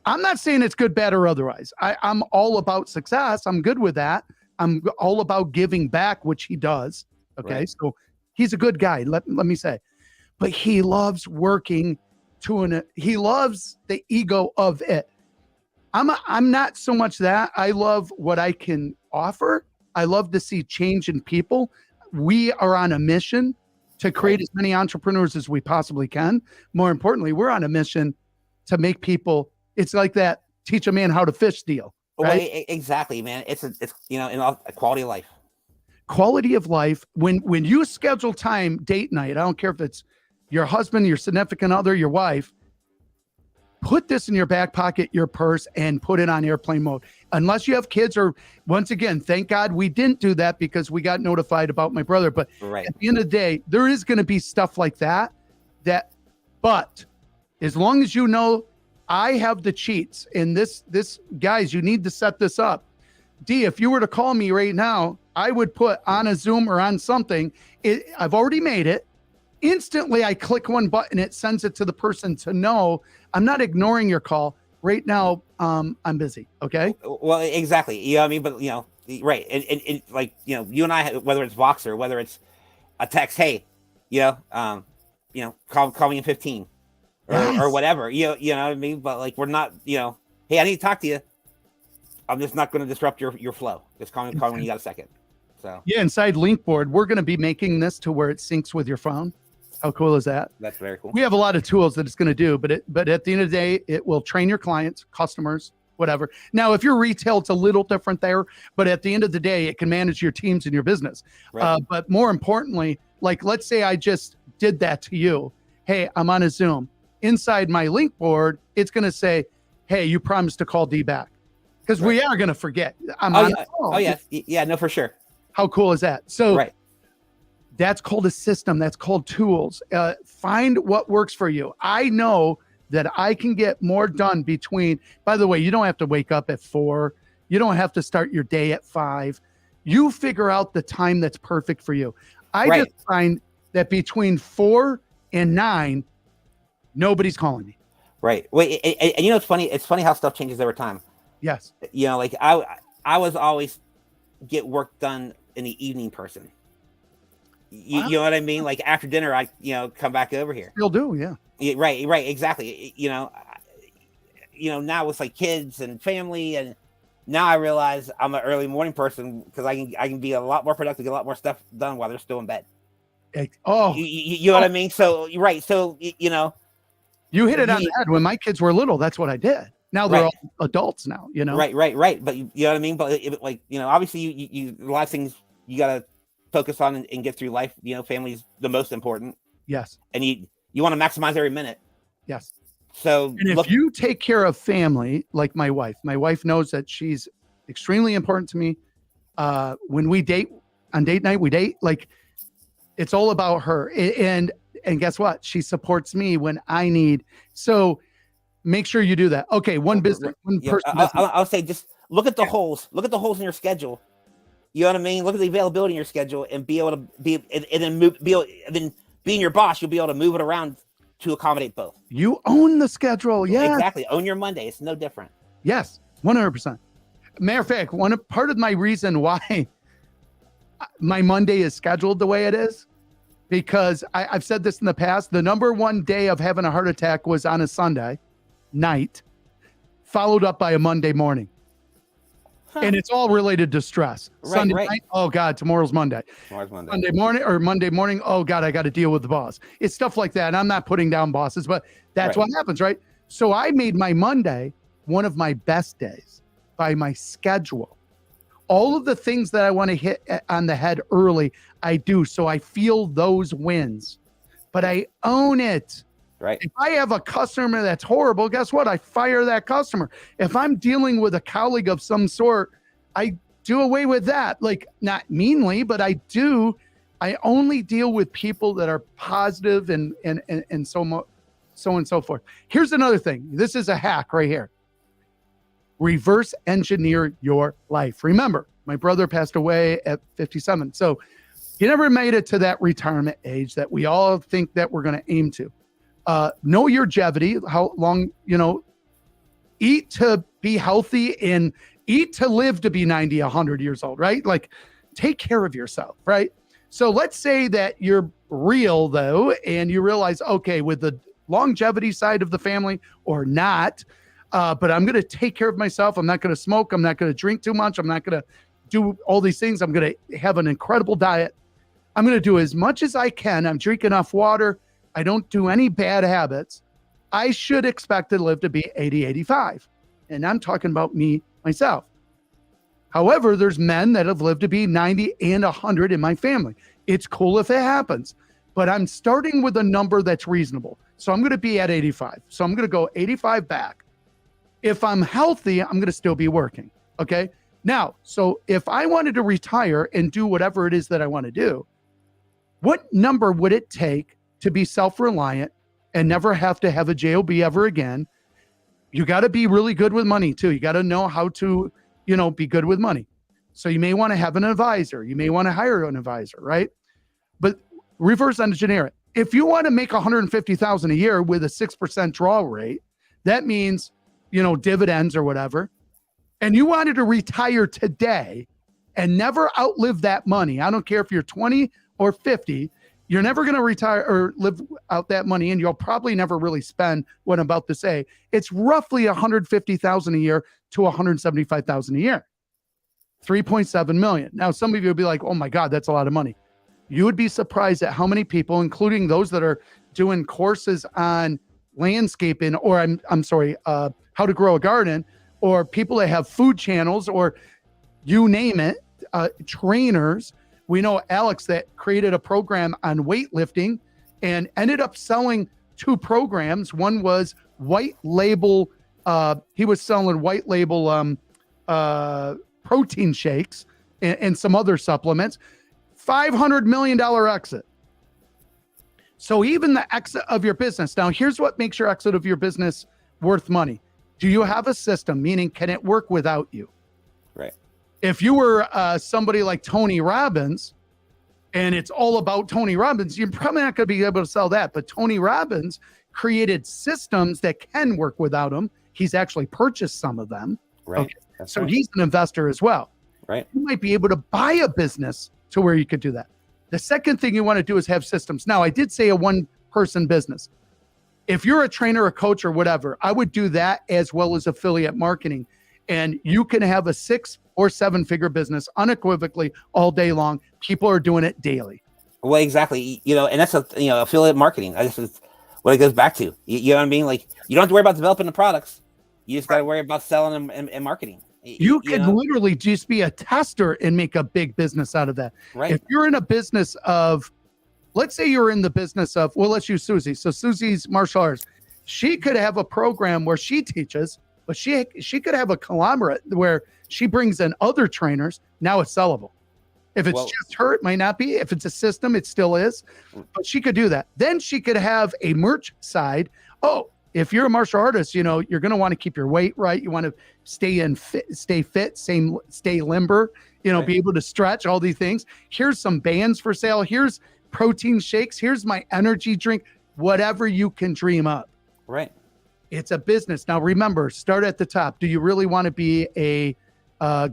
I'm not saying it's good, bad, or otherwise. I'm all about success. I'm good with that. I'm all about giving back, which he does. Okay. Right. So he's a good guy. Let me say, but he loves working he loves the ego of it. I'm not so much that. I love what I can offer. I love to see change in people. We are on a mission to create as many entrepreneurs as we possibly can. More importantly, we're on a mission to make people, it's like that teach a man how to fish deal. Right? Well, exactly, man. It's you know, in a quality of life. Quality of life. When you schedule time, date night, I don't care if it's your husband, your significant other, your wife, put this in your back pocket, your purse, and put it on airplane mode. Unless you have kids, or once again, thank God we didn't do that because we got notified about my brother. But at the end of the day, there is going to be stuff like that. But as long as you know, I have the cheats, and this guys, you need to set this up. D, if you were to call me right now, I would put on a Zoom or on something. I've already made it. Instantly, I click one button, it sends it to the person to know I'm not ignoring your call right now. I'm busy. Okay. Well, exactly. You know what I mean? But you know, right. And like, you know, you and I, whether it's Voxer, whether it's a text, hey, you know, call me in 15 or whatever, you know what I mean? But like, we're not, you know, hey, I need to talk to you. I'm just not going to disrupt your flow. Just call me when you got a second. So yeah, inside Linkboard, we're going to be making this to where it syncs with your phone. How cool is that? That's very cool. We have a lot of tools that it's going to do, but at the end of the day, it will train your clients, customers, whatever. Now, if you're retail, it's a little different there, but at the end of the day, it can manage your teams and your business. Right. But more importantly, like, let's say I just did that to you. Hey, I'm on a Zoom. Inside my link board, it's going to say, hey, you promised to call D back. Because we are going to forget. I'm on the phone. Oh, yeah. Yeah, no, for sure. How cool is that? So that's called a system. That's called tools. Find what works for you. I know that I can get more done between, by the way, you don't have to wake up at 4. You don't have to start your day at 5. You figure out the time that's perfect for you. I Right. just find that between 4 and 9, nobody's calling me. Right. Wait, and you know, it's funny. It's funny how stuff changes over time. Yes. You know, like I was always get work done in the evening person. You know what I mean? Like after dinner, I come back over here. Still do, yeah. Yeah, right, exactly. Now with like kids and family, and now I realize I'm an early morning person because I can be a lot more productive, get a lot more stuff done while they're still in bed. Oh, You know what I mean? So right, so you hit it on the head. When my kids were little, that's what I did. Now they're all adults now, Right. But you know what I mean? But obviously you a lot of things you gotta focus on and get through life. Family's the most important. Yes. And you want to maximize every minute. Yes. So and if you take care of family, like my wife knows that she's extremely important to me. When we date on date night, we date, like it's all about her. And guess what? She supports me when I need. So make sure you do that. Okay. One person. I'll say, just look at the holes. Look at the holes in your schedule. You know what I mean? Look at the availability in your schedule and be able to then being your boss, you'll be able to move it around to accommodate both. You own the schedule. Yeah, exactly. Own your Monday. It's no different. Yes. 100%. Matter of fact, part of my reason why my Monday is scheduled the way it is, because I've said this in the past, the number one day of having a heart attack was on a Sunday night, followed up by a Monday morning. Huh. And it's all related to stress. Sunday night, oh God, tomorrow's Monday. Monday morning, oh God, I got to deal with the boss. It's stuff like that. And I'm not putting down bosses, but that's what happens, right? So I made my Monday one of my best days by my schedule. All of the things that I want to hit on the head early, I do. So I feel those wins, but I own it. Right. If I have a customer that's horrible, guess what? I fire that customer. If I'm dealing with a colleague of some sort, I do away with that. Like, not meanly, but I do. I only deal with people that are positive and so on and so forth. Here's another thing. This is a hack right here. Reverse engineer your life. Remember, my brother passed away at 57. So he never made it to that retirement age that we all think that we're going to aim to. Know your longevity, how long, eat to be healthy and eat to live to be 90, 100 years old, right? Like, take care of yourself, right? So let's say that you're real though, and you realize, okay, with the longevity side of the family or not, but I'm going to take care of myself. I'm not going to smoke. I'm not going to drink too much. I'm not going to do all these things. I'm going to have an incredible diet. I'm going to do as much as I can. I'm drinking enough water. I don't do any bad habits. I should expect to live to be 80, 85. And I'm talking about myself. However, there's men that have lived to be 90 and 100 in my family. It's cool if it happens, but I'm starting with a number that's reasonable. So I'm going to be at 85. So I'm going to go 85 back. If I'm healthy, I'm going to still be working. Okay. Now, so if I wanted to retire and do whatever it is that I want to do, what number would it take to be self-reliant and never have to have a JOB ever again? You got to be really good with money too. You got to know how to, be good with money. So you may want to have an advisor. You may want to hire an advisor, right? But reverse engineer it. If you want to make $150,000 a year with a 6% draw rate, that means, dividends or whatever, and you wanted to retire today and never outlive that money. I don't care if you're 20 or 50, you're never going to retire or live out that money, and you'll probably never really spend what I'm about to say. It's roughly $150,000 a year to $175,000 a year, 3.7 million. Now, some of you would be like, "Oh my God, that's a lot of money." You would be surprised at how many people, including those that are doing courses on landscaping, or how to grow a garden, or people that have food channels, or you name it, trainers. We know Alex that created a program on weightlifting and ended up selling 2 programs. One was white label. He was selling white label protein shakes and some other supplements. $500 million exit. So even the exit of your business. Now, here's what makes your exit of your business worth money. Do you have a system? Meaning, can it work without you? Right. If you were somebody like Tony Robbins, and it's all about Tony Robbins, you're probably not going to be able to sell that. But Tony Robbins created systems that can work without him. He's actually purchased some of them. Right. Okay. So he's an investor as well. Right. You might be able to buy a business to where you could do that. The second thing you want to do is have systems. Now, I did say a one-person business. If you're a trainer, a coach, or whatever, I would do that as well as affiliate marketing. And you can have a 6 or 7-figure business unequivocally all day long. People are doing it daily. Well, exactly. And that's affiliate marketing. This is what it goes back to. You know what I mean? Like, you don't have to worry about developing the products. You just got to worry about selling them and marketing. You could literally just be a tester and make a big business out of that. Right. If you're in a business of, let's say you're in the business of, well, let's use Susie. So Susie's martial arts. She could have a program where she teaches, but she could have a conglomerate where she brings in other trainers. Now it's sellable. If it's just her, it might not be. If it's a system, it still is. But she could do that. Then she could have a merch side. Oh, if you're a martial artist, you're going to want to keep your weight right. You want to stay fit, stay limber, Right. Be able to stretch, all these things. Here's some bands for sale. Here's protein shakes. Here's my energy drink, whatever you can dream up. Right. It's a business. Now, remember, start at the top. Do you really want to be a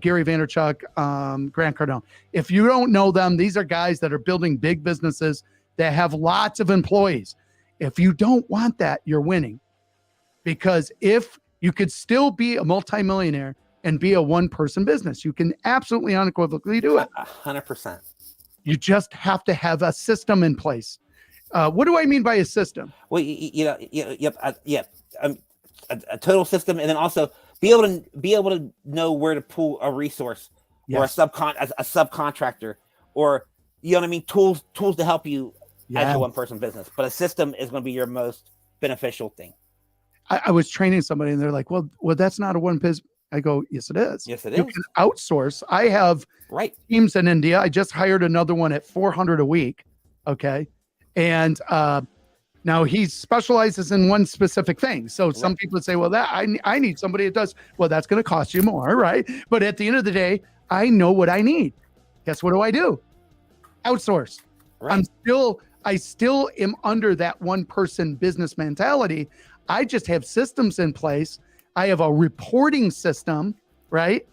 Gary Vaynerchuk, Grant Cardone? If you don't know them, these are guys that are building big businesses that have lots of employees. If you don't want that, you're winning. Because if you could still be a multimillionaire and be a one-person business, you can absolutely unequivocally do it. 100%. You just have to have a system in place. What do I mean by a system? Well, a total system, and then also be able to know where to pull a resource or a subcontractor, or tools to help you as a one-person business. But a system is going to be your most beneficial thing. I was training somebody and they're like, well, that's not a one business. I go, yes, it is. Yes, it is. You can outsource. I have teams in India. I just hired another one at $400 a week. Okay. And now he specializes in one specific thing. So some people would say, well, that I need somebody that does. Well, that's going to cost you more, right? But at the end of the day, I know what I need. Guess what do? Outsource. Right. I still am under that one-person business mentality. I just have systems in place. I have a reporting system, right?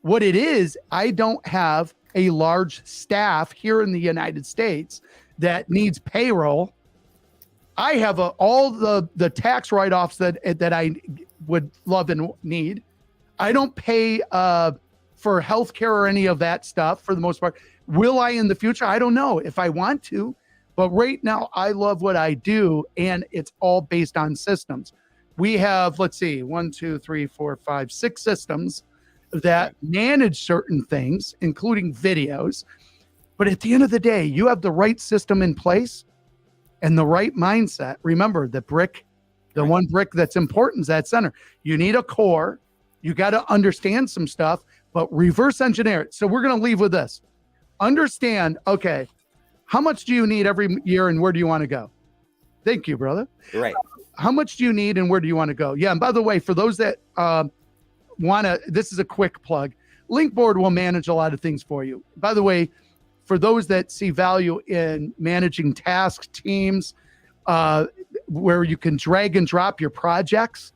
What it is, I don't have a large staff here in the United States that needs payroll. I have all the tax write-offs that I would love and need. I don't pay for healthcare or any of that stuff for the most part. Will I in the future? I don't know if I want to. But right now, I love what I do, and it's all based on systems. We have, let's see, 1, 2, 3, 4, 5, 6 systems that manage certain things, including videos. But at the end of the day, you have the right system in place and the right mindset. Remember, the one brick that's important is that center. You need a core. You got to understand some stuff, but reverse engineer it. So we're going to leave with this. Understand, okay, how much do you need every year and where do you want to go? Thank you, brother. Right. How much do you need and where do you want to go? Yeah. And by the way, for those that want to, this is a quick plug. Linkboard will manage a lot of things for you. By the way, for those that see value in managing tasks, teams, where you can drag and drop your projects,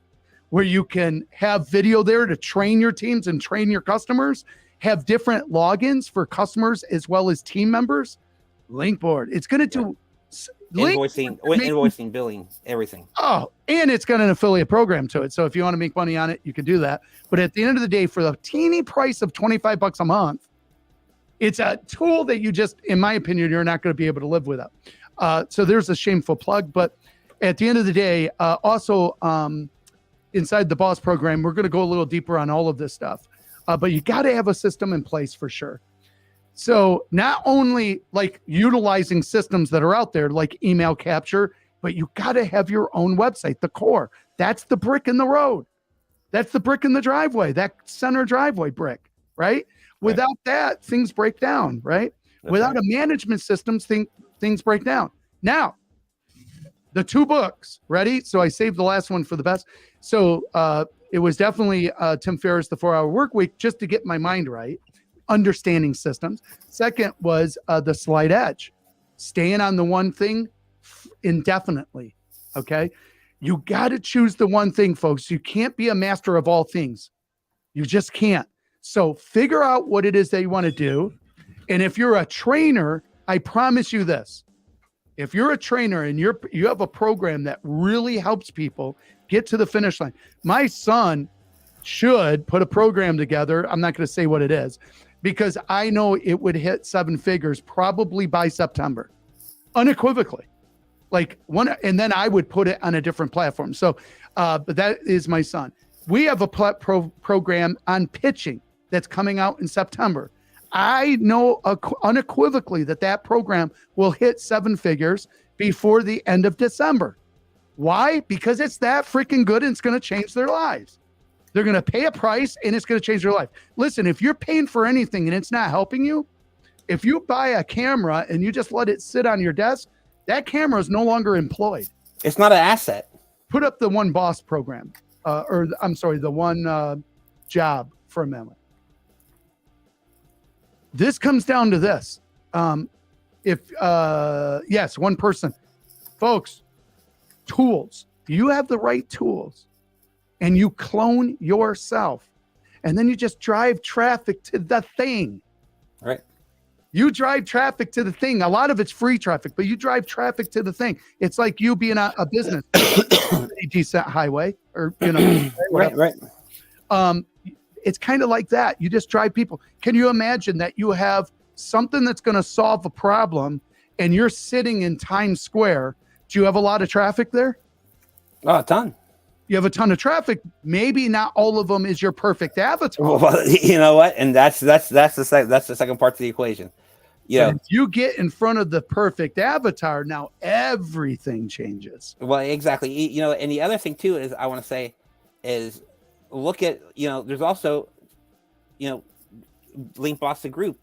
where you can have video there to train your teams and train your customers, have different logins for customers as well as team members. Linkboard, it's going to do invoicing, billing, everything. Oh, and it's got an affiliate program to it. So if you want to make money on it, you can do that. But at the end of the day, for the teeny price of $25 a month, it's a tool that you just, in my opinion, you're not going to be able to live without. So there's a shameful plug. But at the end of the day, also inside the Boss program, we're going to go a little deeper on all of this stuff. But you got to have a system in place for sure. So not only like utilizing systems that are out there like email capture, but you got to have your own website, the core. That's the brick in the road. That's the brick in the driveway, that center driveway brick, right? Without that, things break down, right? Without a management system, things break down. Now, The 2 books, ready? So I saved the last one for the best. So it was definitely Tim Ferriss, The 4-Hour Work Week, just to get my mind right, understanding systems. Second was The Slight Edge, staying on the one thing indefinitely. Okay. You got to choose the one thing, folks. You can't be a master of all things. You just can't. So figure out what it is that you want to do. And if you're a trainer, I promise you this. If you're a trainer and you have a program that really helps people get to the finish line, my son should put a program together. I'm not going to say what it is because I know it would hit 7 figures probably by September, unequivocally. Like one, and then I would put it on a different platform. So, but that is my son. We have a program on pitching that's coming out in September. I know unequivocally that program will hit 7 figures before the end of December. Why? Because it's that freaking good and it's going to change their lives. They're going to pay a price and it's going to change their life. Listen, if you're paying for anything and it's not helping you, if you buy a camera and you just let it sit on your desk, that camera is no longer employed. It's not an asset. Put up the One Boss program, the One Job for a minute. This comes down to this. Yes, one person. Folks, tools. You have the right tools and you clone yourself and then you just drive traffic to the thing. Right. You drive traffic to the thing. A lot of it's free traffic, but you drive traffic to the thing. It's like you being a business, a decent highway or, right. It's kind of like that. You just drive people. Can you imagine that you have something that's going to solve a problem and you're sitting in Times Square? Do you have a lot of traffic there? Oh, a ton. You have a ton of traffic. Maybe not all of them is your perfect avatar. Well, you know what? And that's the second part of the equation. Yeah. If you get in front of the perfect avatar, now everything changes. Well, exactly. And the other thing too is I want to say is look at, there's also, Link Boss a group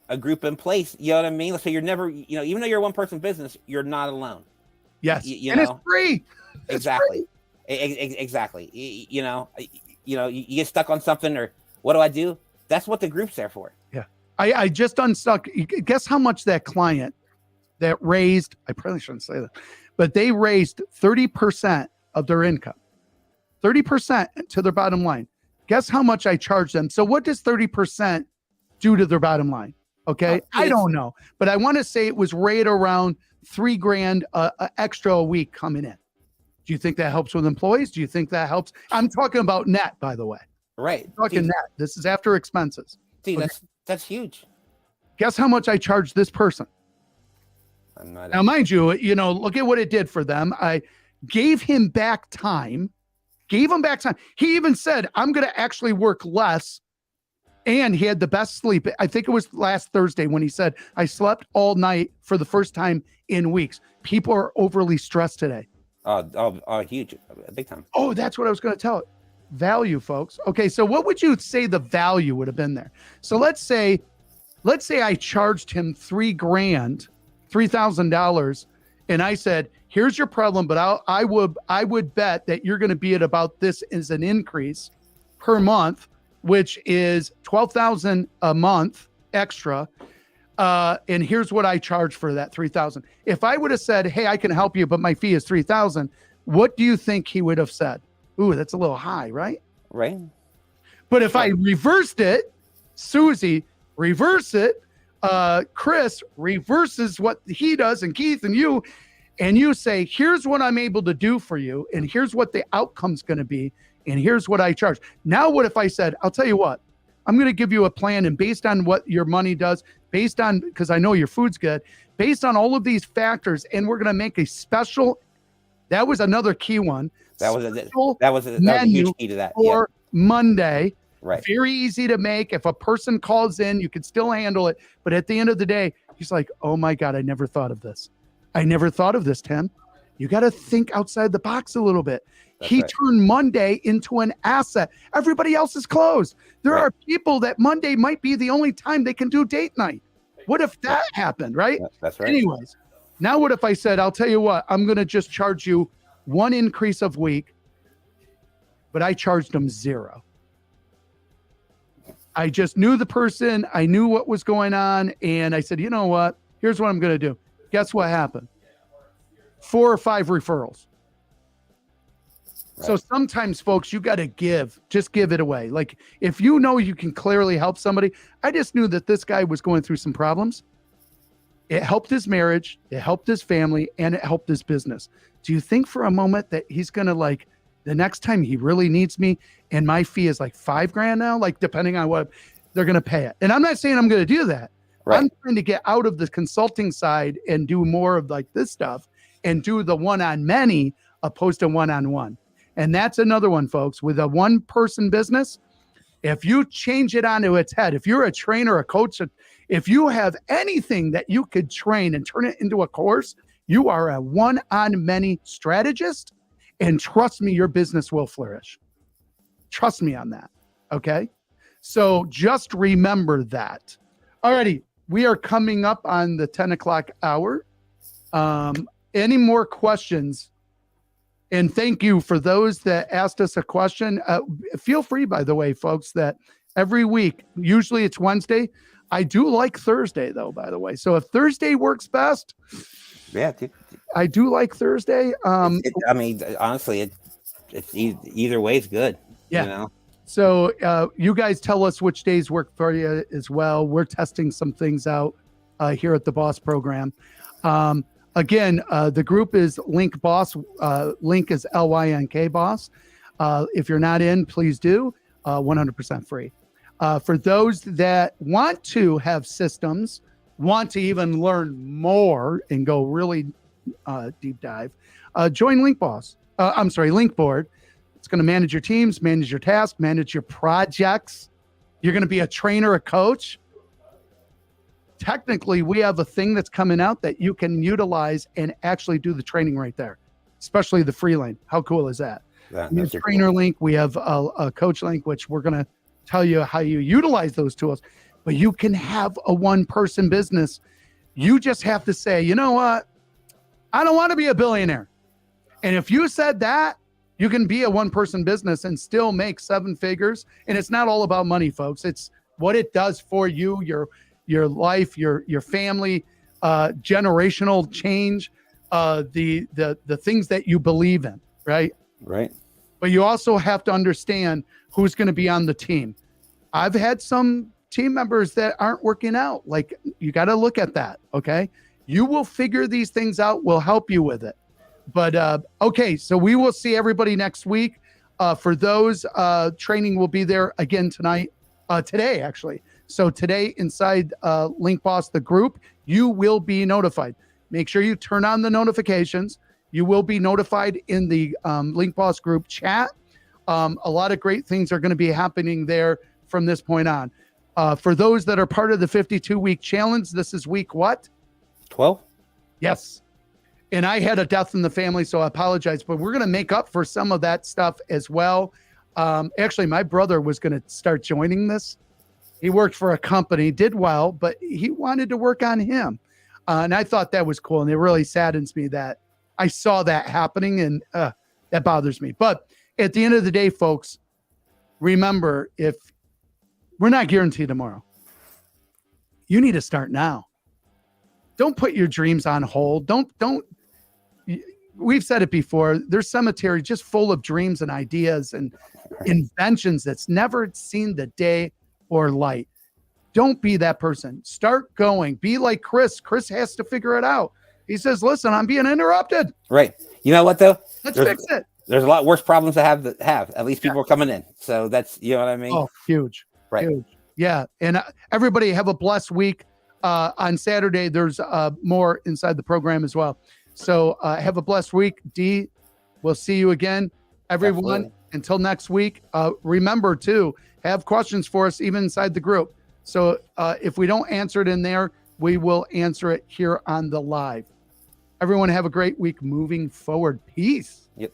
in place. You know what I mean? So you're never, even though you're a 1-person business, you're not alone. Yes. You and know? It's free. Exactly. Free. Exactly. You get stuck on something or what do I do? That's what the group's there for. Yeah. I just unstuck. Guess how much that client that raised, I probably shouldn't say that, but they raised 30% of their income, 30% to their bottom line. Guess how much I charge them? So what does 30% do to their bottom line? Okay. I don't know, but I want to say it was right around $3,000 extra a week coming in. Do you think that helps with employees? Do you think that helps? I'm talking about net, by the way. Right. I'm talking net. This is after expenses. See, okay. That's huge. Guess how much I charged this person? Now, mind you, look at what it did for them. I gave him back time. He even said, I'm going to actually work less. And he had the best sleep. I think it was last Thursday when he said, I slept all night for the first time in weeks. People are overly stressed today. Huge, big time. Oh, that's what I was going to tell it. Value, folks. Okay, so what would you say the value would have been there? So let's say I charged him $3,000, and I said, "Here's your problem, but I would bet that you're going to be at about this as an increase per month, which is $12,000 a month extra." And here's what I charge for that $3,000. If I would have said, "Hey, I can help you, but my fee is $3,000," what do you think he would have said? Ooh, that's a little high, right? Right. But if I reversed it, Susie, reverse it, Chris reverses what he does, and Keith and you say, here's what I'm able to do for you, and here's what the outcome's going to be, and here's what I charge. Now, what if I said, I'll tell you what, I'm going to give you a plan, and based on what your money does, based on, because I know your food's good, based on all of these factors, and we're going to make a special, that was another key one. That was a huge key to that. For Monday. Right. Very easy to make. If a person calls in, you can still handle it. But at the end of the day, he's like, oh my God, I never thought of this. I never thought of this, Tim. You got to think outside the box a little bit. He turned Monday into an asset. Everybody else is closed. There are people that Monday might be the only time they can do date night. What if that happened, right? That's right. Anyways, Now, what if I said, I'll tell you what, I'm going to just charge you one increase of week, but I charged them 0. I just knew the person. I knew what was going on. And I said, you know what? Here's what I'm going to do. Guess what happened? 4 or 5 referrals. Right. So sometimes, folks, you got to just give it away. Like if you know you can clearly help somebody, I just knew that this guy was going through some problems. It helped his marriage, it helped his family, and it helped his business. Do you think for a moment that he's going to like the next time he really needs me and my fee is like $5,000 now, like depending on what they're going to pay it. And I'm not saying I'm going to do that. Right. I'm trying to get out of the consulting side and do more of like this stuff and do the one-on-many opposed to one-on-one. And that's another one, folks, with a one-person business. If you change it onto its head, if you're a trainer, a coach, if you have anything that you could train and turn it into a course, you are a one-on-many strategist. And trust me, your business will flourish. Trust me on that. Okay. So just remember that. Alrighty. We are coming up on the 10 o'clock hour. Any more questions? And thank you for those that asked us a question. Feel free, by the way, folks, that every week, usually it's Wednesday. I do like Thursday, though, by the way. So if Thursday works best, yeah, I do like Thursday. I mean, honestly, it's either way is good. Yeah. You know? So you guys tell us which days work for you as well. We're testing some things out here at the Boss Program. Again, the group is Link Boss. Link is LYNK Boss. If you're not in, please do. 100% free. For those that want to have systems, want to even learn more and go really deep dive, join Link Boss. Link Board. It's going to manage your teams, manage your tasks, manage your projects. You're going to be a trainer, a coach. Technically, we have a thing that's coming out that you can utilize and actually do the training right there, especially the free lane. How cool is that? We have trainer link. We have a coach link, which we're going to tell you how you utilize those tools. But you can have a one-person business. You just have to say, you know what? I don't want to be a billionaire. And if you said that, you can be a one-person business and still make 7 figures. And it's not all about money, folks. It's what it does for you, your life, your family, generational change, the things that you believe in, right? Right. But you also have to understand who's going to be on the team. I've had some team members that aren't working out. Like, you got to look at that, okay? You will figure these things out. We'll help you with it. But, okay, so we will see everybody next week. For those, training will be there again today, actually. So today inside Link Boss, the group, you will be notified. Make sure you turn on the notifications. You will be notified in the Link Boss group chat. A lot of great things are going to be happening there from this point on. For those that are part of the 52-week challenge, this is week what? 12? Yes. And I had a death in the family, so I apologize. But we're going to make up for some of that stuff as well. Actually, my brother was going to start joining this. He worked for a company, did well, but he wanted to work on him. And I thought that was cool. And it really saddens me that I saw that happening, and that bothers me. But at the end of the day, folks, remember, if we're not guaranteed tomorrow, you need to start now. Don't put your dreams on hold. Don't. We've said it before. There's cemetery just full of dreams and ideas and inventions that's never seen the day or light. Don't be that person. Start going. Be like Chris. Chris has to figure it out. He says, listen, I'm being interrupted. Right. You know what, though? Let's fix it. There's a lot worse problems to have. At least people are coming in. So that's, you know what I mean? Oh, huge. Right. Huge. Yeah. And everybody have a blessed week. On Saturday, there's more inside the program as well. So have a blessed week. D, we'll see you again. Everyone, absolutely. Until next week, remember to have questions for us even inside the group. So if we don't answer it in there, we will answer it here on the live. Everyone have a great week moving forward. Peace. Yep.